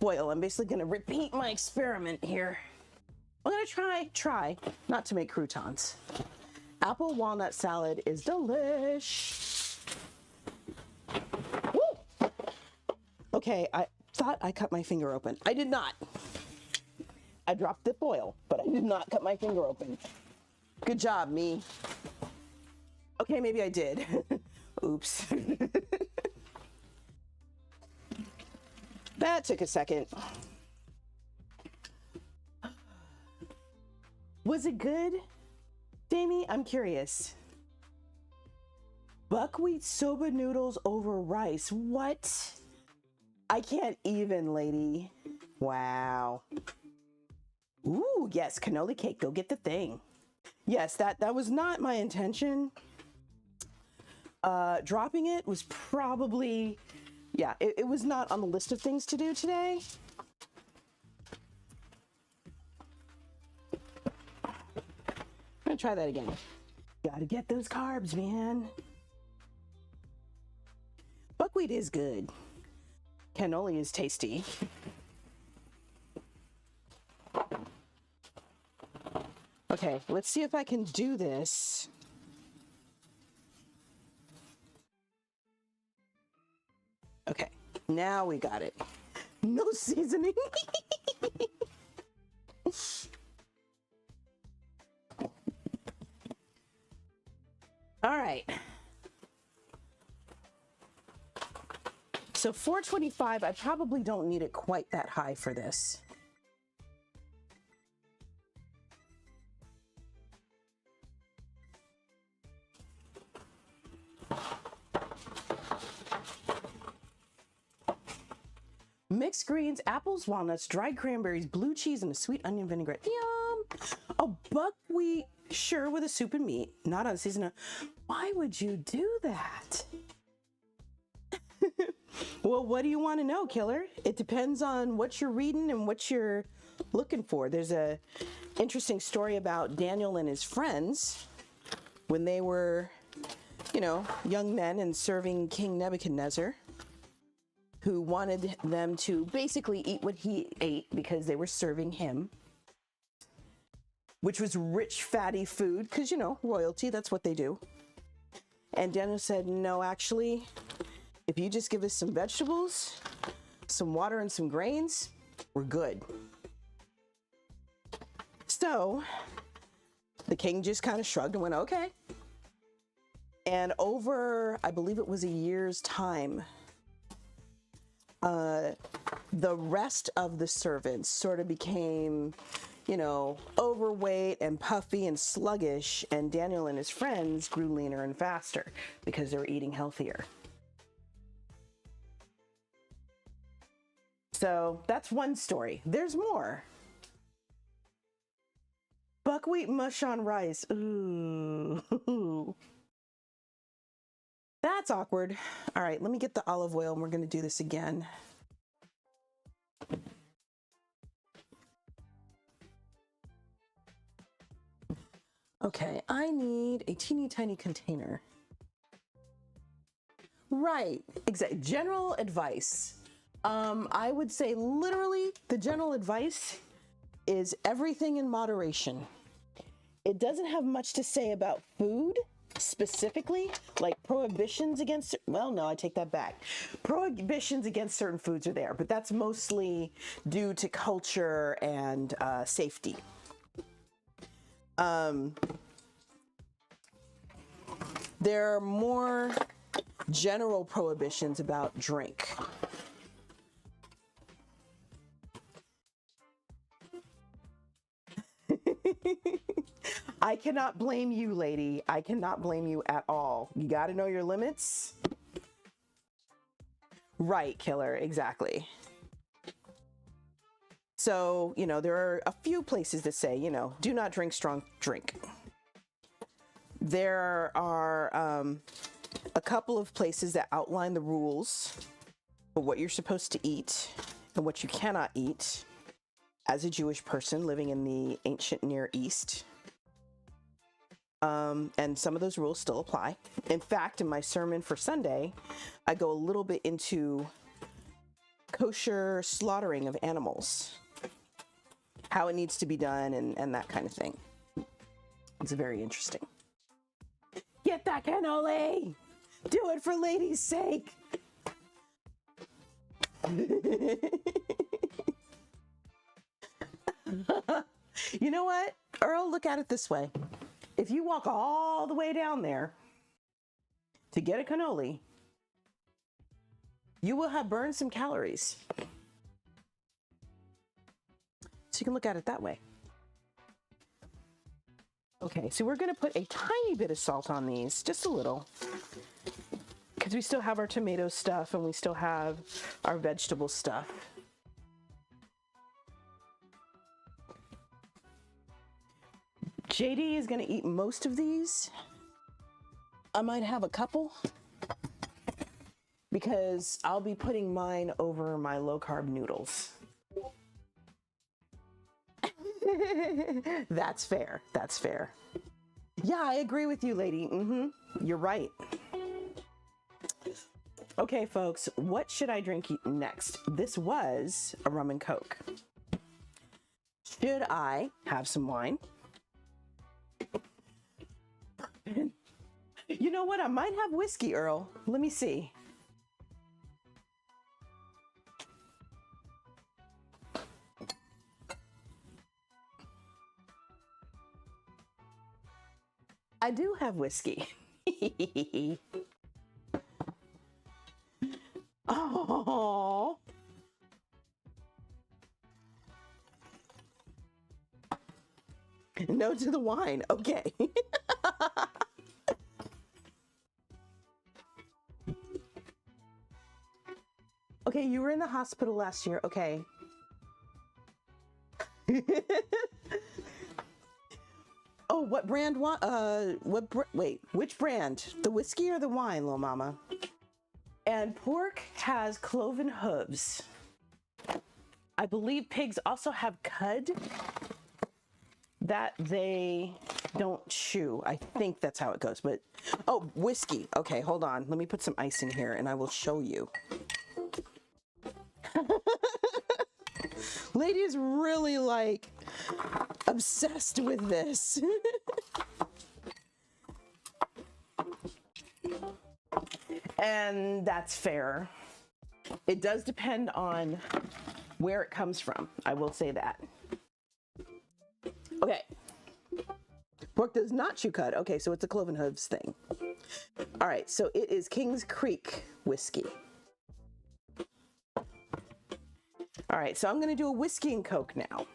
foil. I'm basically going to repeat my experiment here. I'm going to try not to make croutons. Apple walnut salad is delish. Woo! Okay, I thought I cut my finger open. I did not. I dropped the foil, but I did not cut my finger open. Good job, me. Okay, maybe I did. Oops. That took a second. Was it good, Jamie? I'm curious. Buckwheat soba noodles over rice. What? I can't even, lady. Wow. Ooh, yes, cannoli cake. Go get the thing. Yes, that was not my intention. Dropping it was probably... Yeah, it was not on the list of things to do today. I'm gonna try that again. Gotta get those carbs, man. Buckwheat is good. Cannoli is tasty. Okay, let's see if I can do this. Okay, now we got it. No seasoning. All right. So 425, I probably don't need it quite that high for this. Mixed greens, apples, walnuts, dried cranberries, blue cheese, and a sweet onion vinaigrette. Yum! A buckwheat, sure, with a soup and meat, not unseasoned. Why would you do that? Well, what do you want to know, Killer? It depends on what you're reading and what you're looking for. There's a interesting story about Daniel and his friends when they were, you know, young men and serving King Nebuchadnezzar, who wanted them to basically eat what he ate because they were serving him, which was rich, fatty food, because, you know, royalty, that's what they do. And Daniel said, no, actually, if you just give us some vegetables, some water, and some grains, we're good. So the king just kind of shrugged and went, okay. And over, I believe it was a year's time, the rest of the servants sort of became, you know, overweight and puffy and sluggish, and Daniel and his friends grew leaner and faster because they were eating healthier. So that's one story. There's more. Buckwheat mush on rice. Ooh. That's awkward. All right, let me get the olive oil and we're going to do this again. Okay, I need a teeny tiny container. Right, exactly. General advice. I would say literally the general advice is everything in moderation. It doesn't have much to say about food specifically, like prohibitions against, well, no, I take that back. Prohibitions against certain foods are there, but that's mostly due to culture and safety. There are more general prohibitions about drink. I cannot blame you, lady. I cannot blame you at all. You got to know your limits. Right, killer, exactly. So, you know, there are a few places that say, you know, do not drink strong drink. There are a couple of places that outline the rules for what you're supposed to eat and what you cannot eat as a Jewish person living in the ancient Near East. And some of those rules still apply. In fact, in my sermon for Sunday, I go a little bit into kosher slaughtering of animals, how it needs to be done, and that kind of thing. It's very interesting. Get that cannoli! Do it for lady's sake! You know what, Earl, look at it this way. If you walk all the way down there to get a cannoli, you will have burned some calories. So you can look at it that way. Okay, so we're going to put a tiny bit of salt on these, just a little, because we still have our tomato stuff and we still have our vegetable stuff. JD is going to eat most of these. I might have a couple because I'll be putting mine over my low-carb noodles. That's fair. That's fair. Yeah, I agree with you, lady. You're right. Okay, folks, what should I drink next? This was a rum and coke. Should I have some wine? You know what? I might have whiskey, Earl. Let me see. I do have whiskey. Oh. No to the wine. Okay. Okay, you were in the hospital last year. Okay. Oh, what brand wait, which brand? The whiskey or the wine, little mama? And pork has cloven hooves. I believe pigs also have cud that they don't chew. I think that's how it goes, but oh, whiskey. Okay, hold on. Let me put some ice in here and I will show you. Lady is really like obsessed with this. And that's fair. It does depend on where it comes from. I will say that. Okay. Pork does not chew cud. Okay, so it's a cloven hooves thing. All right, so it is King's Creek whiskey. All right, so I'm going to do a whiskey and Coke now.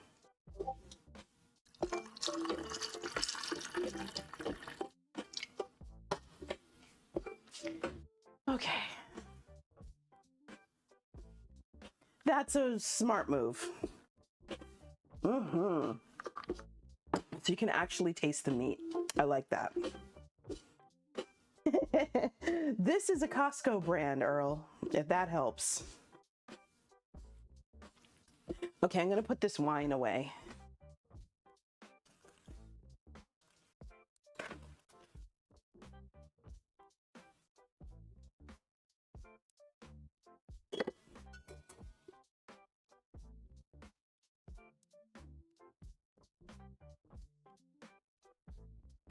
Okay. That's a smart move. Mm-hmm. So you can actually taste the meat. I like that. This is a Costco brand, Earl, if that helps. Okay, I'm going to put this wine away.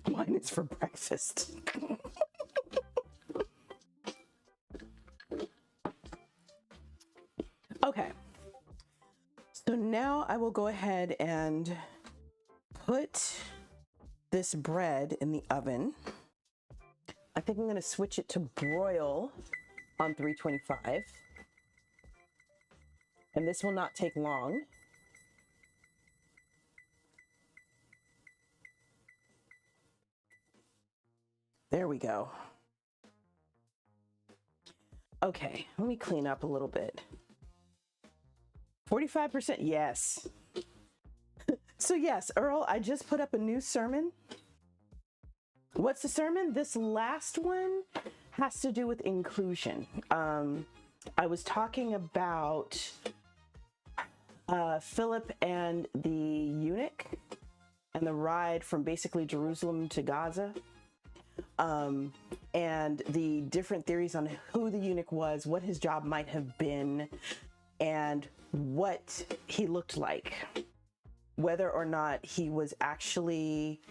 Wine is for breakfast. Okay. So now I will go ahead and put this bread in the oven. I think I'm going to switch it to broil on 325. And this will not take long. There we go. Okay, let me clean up a little bit. 45%, yes. So yes, Earl, I just put up a new sermon. What's the sermon? This last one has to do with inclusion. I was talking about Philip and the eunuch and the ride from basically Jerusalem to Gaza. And the different theories on who the eunuch was, what his job might have been, and what he looked like, whether or not he was actually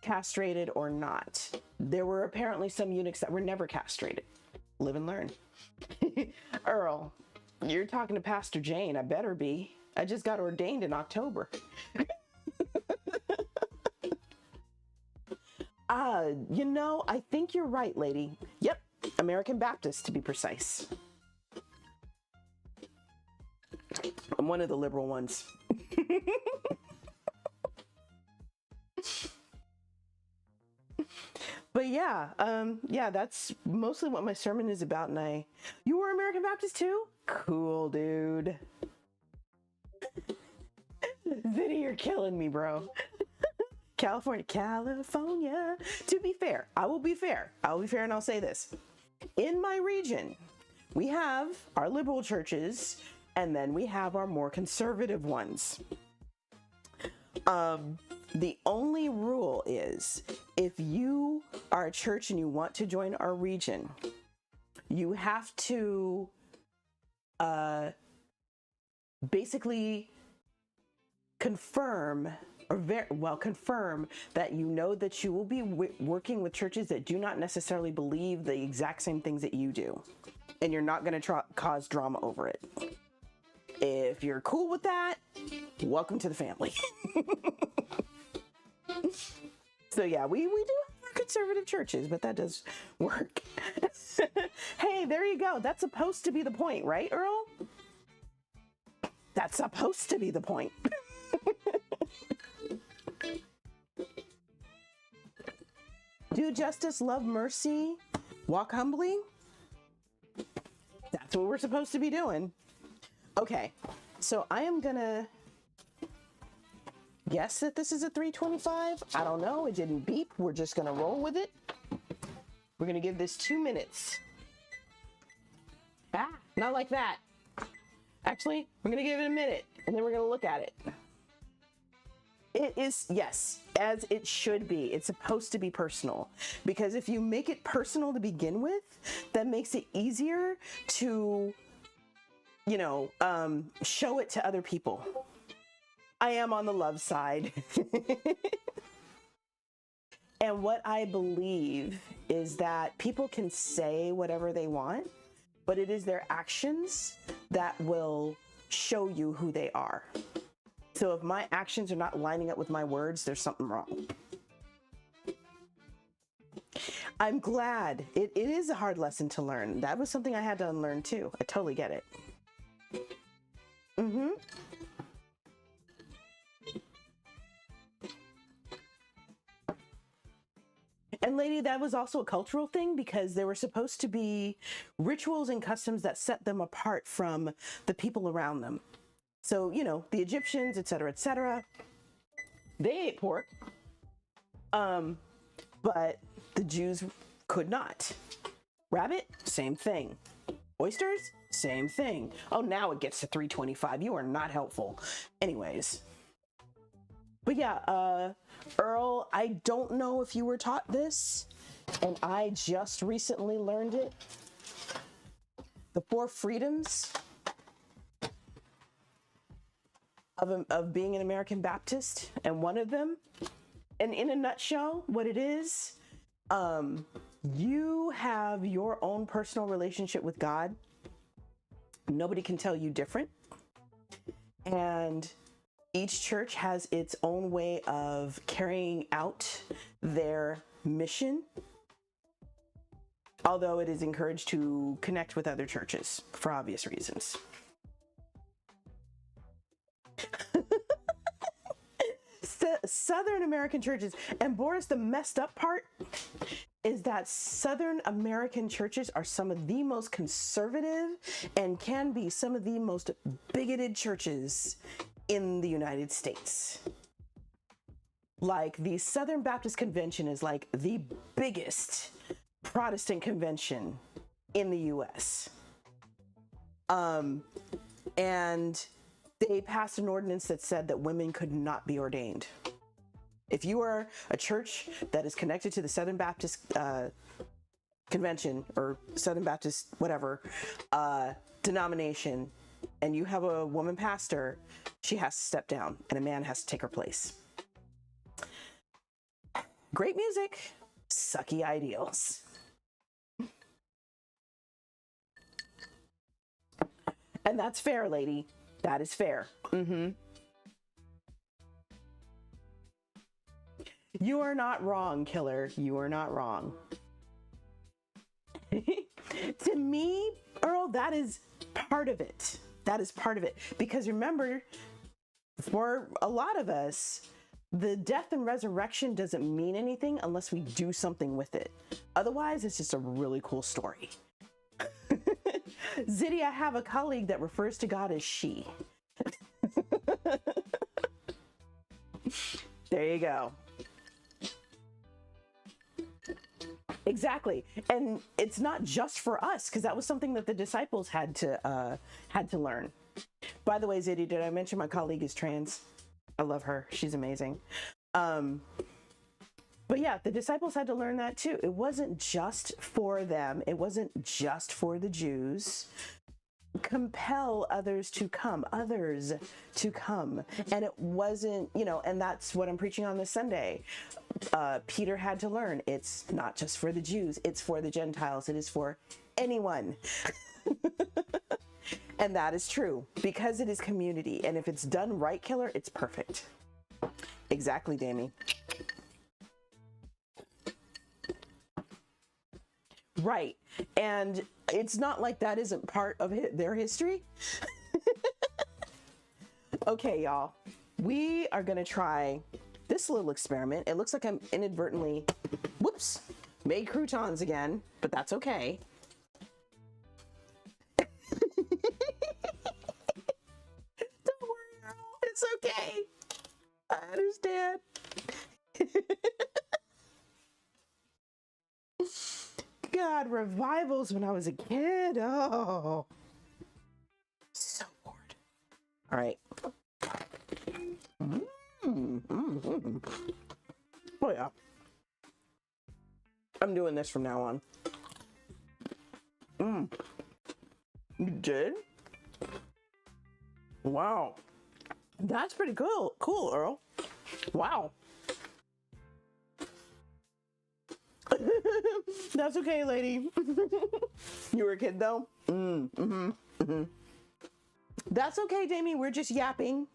castrated or not. There were apparently some eunuchs that were never castrated. Live and learn. Earl, you're talking to Pastor Jane. I better be. I just got ordained in October. You know, I think you're right, lady. Yep, American Baptist to be precise. I'm one of the liberal ones. But yeah, yeah, that's mostly what my sermon is about. And you were American Baptist too? Cool, dude. Vinny, you're killing me, bro. California. To be fair, I will be fair. And I'll say this. In my region, we have our liberal churches, and then we have our more conservative ones. The only rule is if you are a church and you want to join our region, you have to basically confirm that you know that you will be working with churches that do not necessarily believe the exact same things that you do, and you're not going to cause drama over it. If you're cool with that, welcome to the family. So yeah, we do have conservative churches, but that does work. Hey, there you go. That's supposed to be the point, right, Earl? That's supposed to be the point. Do justice, love mercy, walk humbly. That's what we're supposed to be doing. Okay, so I am gonna guess that this is a 325. I don't know, it didn't beep. We're just gonna roll with it. We're gonna give this 2 minutes. Ah, not like that. Actually, we're going to give it a minute and then we're going to look at it. It is, yes, as it should be. It's supposed to be personal, because if you make it personal to begin with, that makes it easier to, you know, show it to other people. I am on the love side. And what I believe is that people can say whatever they want, but it is their actions that will show you who they are. So if my actions are not lining up with my words, there's something wrong. I'm glad. It is a hard lesson to learn. That was something I had to unlearn too. I totally get it. Mm-hmm. And lady, that was also a cultural thing, because there were supposed to be rituals and customs that set them apart from the people around them. So, you know, the Egyptians, etc., they ate pork. But the Jews could not. Rabbit, same thing. Oysters, same thing. Oh, now it gets to 325. You are not helpful. Anyways. But yeah, Earl, I don't know if you were taught this, and I just recently learned it. The 4 freedoms of being an American Baptist, and one of them, and in a nutshell, what it is, you have your own personal relationship with God. Nobody can tell you different. And each church has its own way of carrying out their mission, although it is encouraged to connect with other churches for obvious reasons. Southern American churches, and Boris, the messed up part is that Southern American churches are some of the most conservative and can be some of the most bigoted churches in the United States. Like, the Southern Baptist Convention is like the biggest Protestant convention in the US. And they passed an ordinance that said that women could not be ordained. If you are a church that is connected to the Southern Baptist Convention, or Southern Baptist whatever denomination, and you have a woman pastor, she has to step down and a man has to take her place. Great music, sucky ideals. And that's fair, lady. That is fair. Mm-hmm. You are not wrong, killer. You are not wrong. To me, Earl, that is part of it. That is part of it. Because remember, for a lot of us, the death and resurrection doesn't mean anything unless we do something with it. Otherwise, it's just a really cool story. Ziddy, I have a colleague that refers to God as she. There you go. Exactly. And it's not just for us, because that was something that the disciples had to learn. By the way, Ziddy, did I mention my colleague is trans? I love her. She's amazing. But yeah, the disciples had to learn that too. It wasn't just for them. It wasn't just for the Jews. Compel others to come. And it wasn't, you know, and that's what I'm preaching on this Sunday. Peter had to learn, it's not just for the Jews, it's for the Gentiles. It is for anyone. And that is true, because it is community. And if it's done right, killer, it's perfect. Exactly, Damie. Right. And it's not like that isn't part of their history. Okay, y'all. We are going to try this little experiment. It looks like I'm inadvertently, whoops, made croutons again, but that's okay. Don't worry, girl. It's okay. I understand. God, revivals when I was a kid. Oh, so boring. All right. Oh yeah. I'm doing this from now on. You did? Wow. That's pretty cool. Cool, Earl. Wow. That's okay, lady. You were a kid though? That's okay, Jamie. We're just yapping.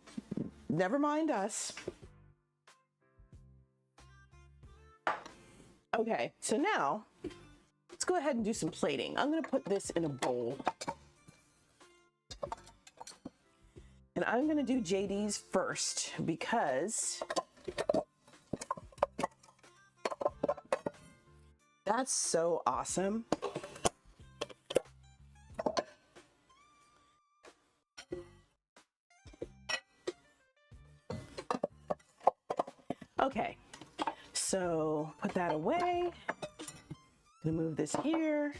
Never mind us. Okay, so now let's go ahead and do some plating. I'm going to put this in a bowl. And I'm going to do JD's first because that's so awesome. Okay, so put that away. Gonna move this here.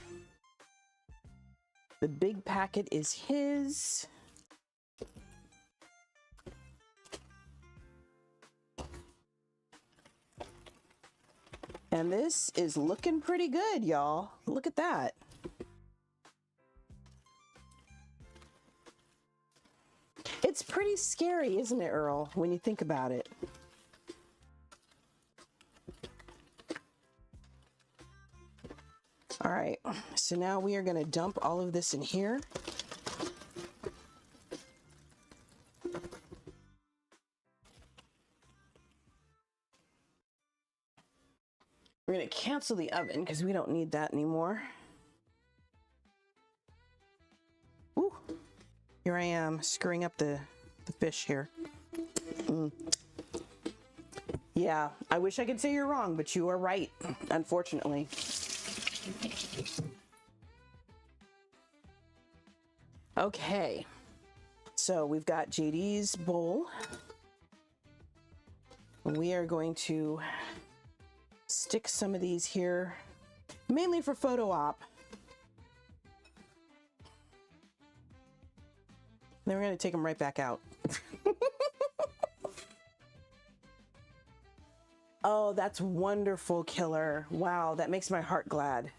The big packet is his. And this is looking pretty good, y'all. Look at that. It's pretty scary, isn't it, Earl, when you think about it? All right, so now we are going to dump all of this in here. We're going to cancel the oven because we don't need that anymore. Ooh, here I am screwing up the fish here. Yeah, I wish I could say you're wrong, but you are right, unfortunately. Okay, so we've got JD's bowl. We are going to stick some of these here, mainly for photo op. Then we're going to take them right back out. Oh, that's wonderful, Killer. Wow, that makes my heart glad.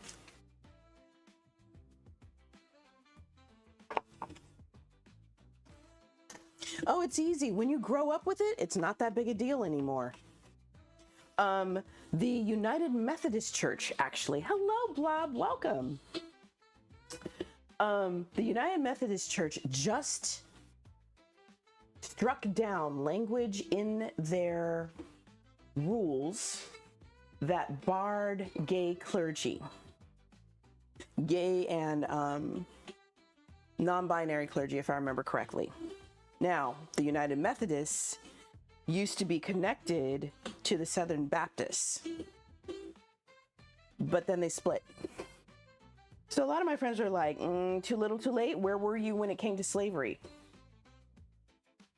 Oh, it's easy. When you grow up with it, it's not that big a deal anymore. The United Methodist Church, actually. Hello, Blob. Welcome. The United Methodist Church just struck down language in their rules that barred gay clergy. Gay and non-binary clergy, if I remember correctly. Now, the United Methodists used to be connected to the Southern Baptists, but then they split. So a lot of my friends are like, too little too late. Where were you when it came to slavery?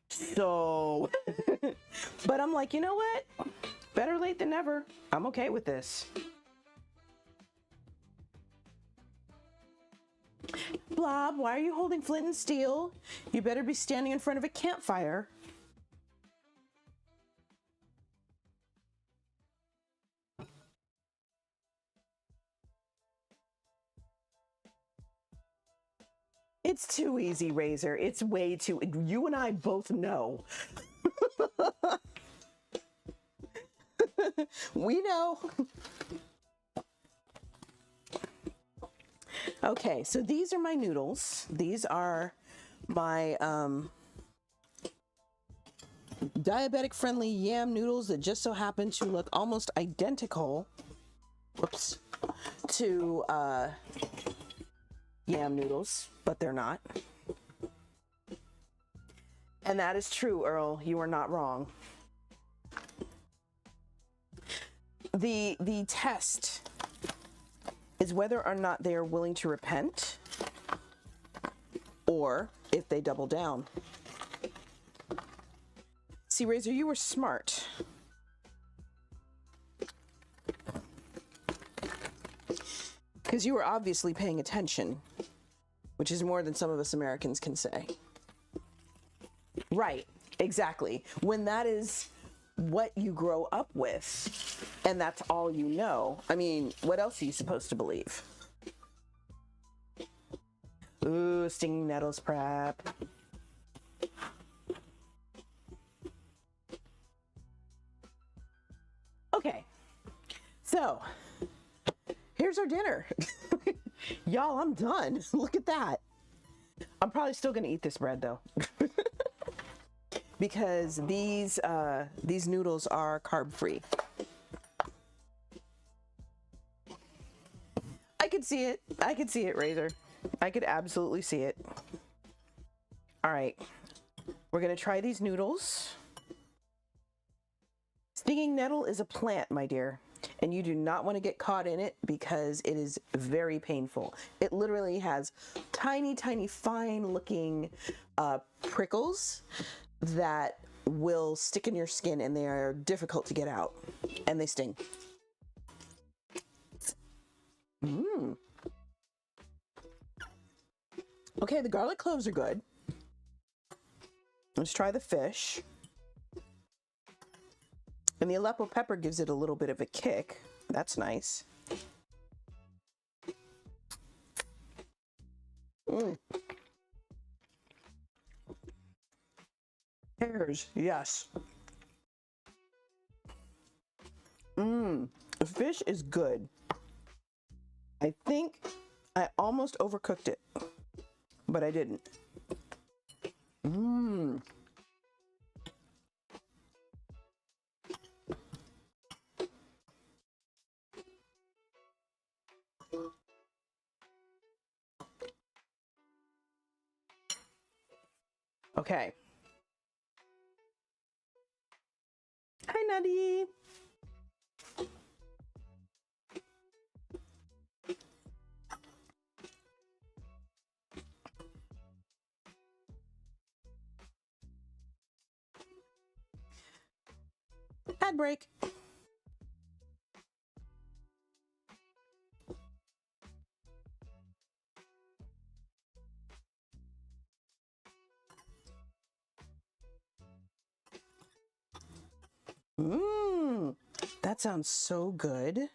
So, but I'm like, you know what? Better late than never. I'm okay with this. Blob, why are you holding flint and steel? You better be standing in front of a campfire. It's too easy, Razor. It's way too... You and I both know. We know. Okay, so these are my noodles. These are my diabetic-friendly yam noodles that just so happen to look almost identical, whoops, to yam noodles, but they're not. And that is true, Earl. You are not wrong. The test is whether or not they are willing to repent or if they double down. See, Razor, you were smart. Because you were obviously paying attention, which is more than some of us Americans can say. Right, exactly. When that is what you grow up with and that's all you know, I mean, what else are you supposed to believe? Ooh, stinging nettles prep. Okay, so here's our dinner. Y'all, I'm done. Look at that. I'm probably still gonna eat this bread though. Because these noodles are carb free. I could see it. I could see it, Razor. I could absolutely see it. All right, we're gonna try these noodles. Stinging nettle is a plant, my dear, and you do not want to get caught in it because it is very painful. It literally has tiny, tiny, fine looking prickles that will stick in your skin, and they are difficult to get out, and they sting. Mmm. Okay, the garlic cloves are good. Let's try the fish. And the Aleppo pepper gives it a little bit of a kick. That's nice. Mmm. Pears, yes. Mmm. The fish is good. I think I almost overcooked it, but I didn't. Mmm. Okay. Hi, Nutty. Ad break. Mmm. That sounds so good.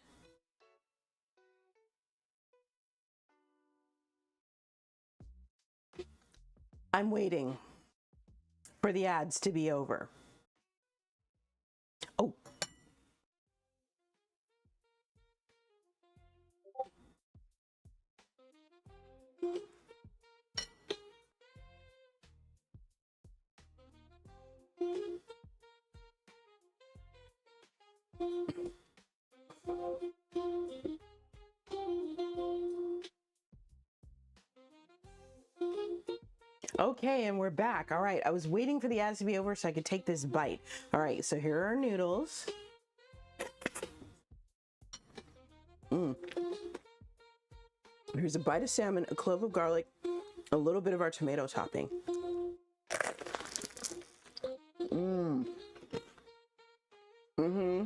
I'm waiting for the ads to be over. Oh. Okay, and we're back. All right, I was waiting for the ads to be over so I could take this bite. All right, so here are our noodles. Mmm. Here's a bite of salmon, a clove of garlic, a little bit of our tomato topping. Mmm. Mm-hmm.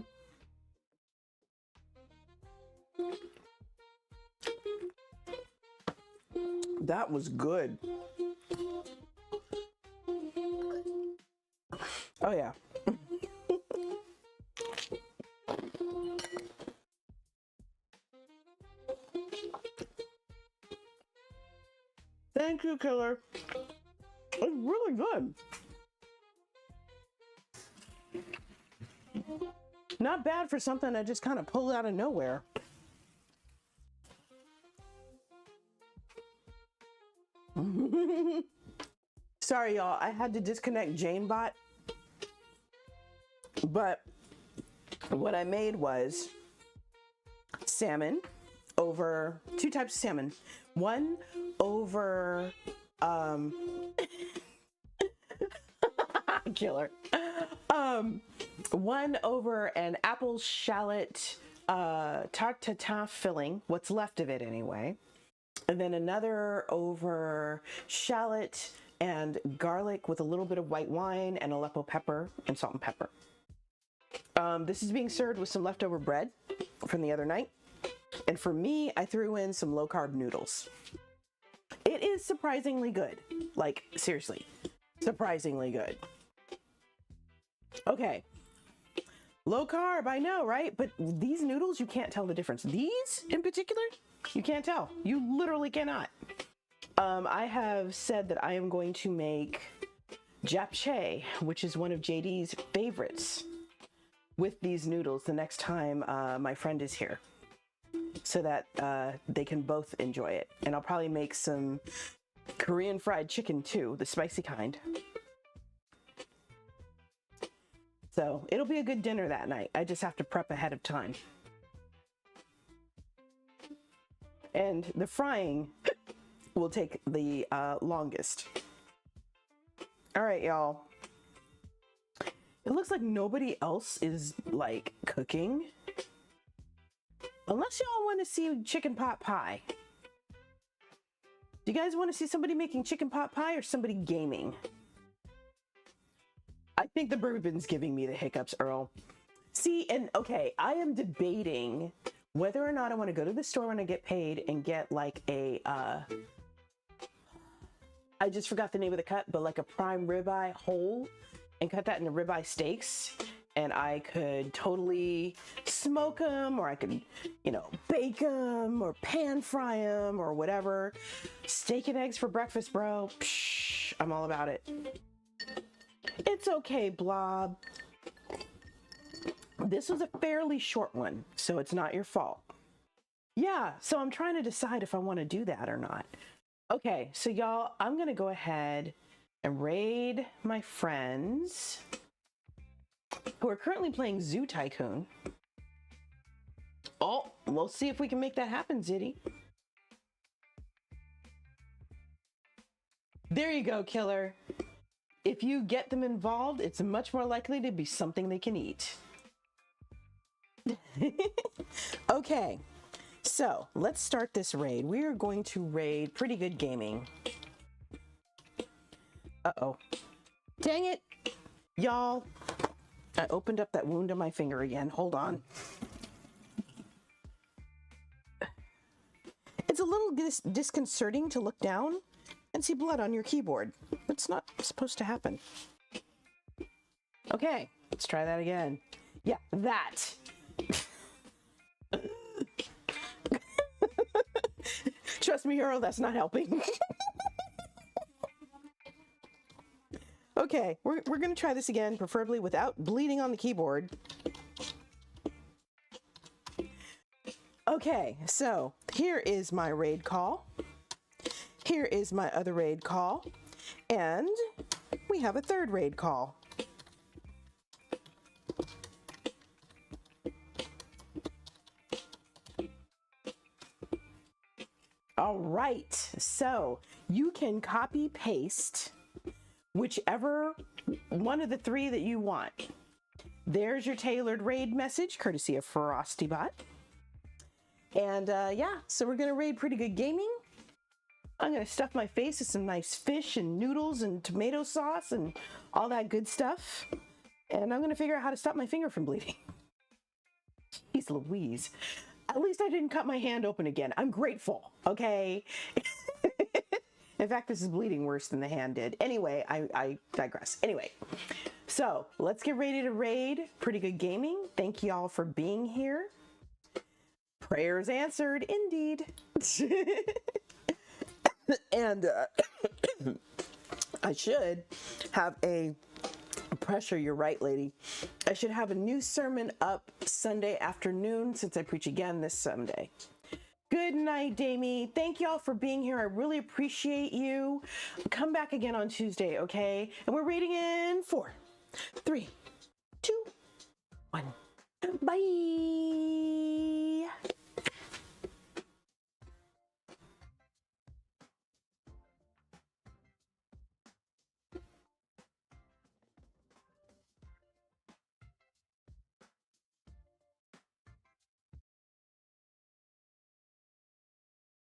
That was good. Oh yeah. Thank you, Killer. It's really good. Not bad for something I just kind of pulled out of nowhere. Sorry, y'all. I had to disconnect JaneBot. But what I made was salmon over two types of salmon. One over killer. One over an apple shallot tarte tatin filling, what's left of it anyway. And then another over shallot and garlic with a little bit of white wine and Aleppo pepper and salt and pepper. This is being served with some leftover bread from the other night. And for me, I threw in some low carb noodles. It is surprisingly good. Like, seriously. Surprisingly good. Okay. Low carb, I know, right? But these noodles, you can't tell the difference. These in particular, you can't tell. You literally cannot. I have said that I am going to make japchae, which is one of JD's favorites, with these noodles the next time my friend is here, so that they can both enjoy it. And I'll probably make some Korean fried chicken too, the spicy kind. So it'll be a good dinner that night. I just have to prep ahead of time. And the frying will take the longest. All right, y'all. It looks like nobody else is like cooking. Unless y'all want to see chicken pot pie. Do you guys want to see somebody making chicken pot pie or somebody gaming? I think the bourbon's giving me the hiccups, Earl. See, and okay, I am debating whether or not I want to go to the store when I get paid and get like a, I just forgot the name of the cut, but like a prime ribeye whole and cut that into ribeye steaks. And I could totally smoke them, or I could, you know, bake them or pan fry them or whatever. Steak and eggs for breakfast, bro. Psh, I'm all about it. It's okay, Blob. This was a fairly short one, so it's not your fault. Yeah, so I'm trying to decide if I want to do that or not. Okay, so y'all, I'm going to go ahead and raid my friends who are currently playing Zoo Tycoon. Oh, we'll see if we can make that happen, Zitty. There you go, Killer. If you get them involved, it's much more likely to be something they can eat. Okay, so let's start this raid. We are going to raid Pretty Good Gaming. Uh-oh. Dang it, y'all. I opened up that wound on my finger again. Hold on. It's a little disconcerting to look down and see blood on your keyboard. It's not supposed to happen. Okay, let's try that again. Yeah, that. Trust me, Earl, that's not helping. Okay, we're gonna try this again, preferably without bleeding on the keyboard. Okay, so here is my raid call. Here is my other raid call. And we have a third raid call. All right, so you can copy paste whichever one of the three that you want. There's your tailored raid message, courtesy of FrostyBot. And yeah, so we're gonna raid Pretty Good Gaming. I'm gonna stuff my face with some nice fish and noodles and tomato sauce and all that good stuff. And I'm gonna figure out how to stop my finger from bleeding. Jeez Louise. At least I didn't cut my hand open again. I'm grateful, okay? In fact, this is bleeding worse than the hand did. Anyway, I digress. Anyway, so let's get ready to raid Pretty Good Gaming. Thank you all for being here. Prayers answered, indeed. And I should have a pressure, you're right, lady. I should have a new sermon up Sunday afternoon since I preach again this Sunday. Good night, Damie. Thank y'all for being here. I really appreciate you. Come back again on Tuesday, okay? And we're rating in 4, 3, 2, 1. Bye.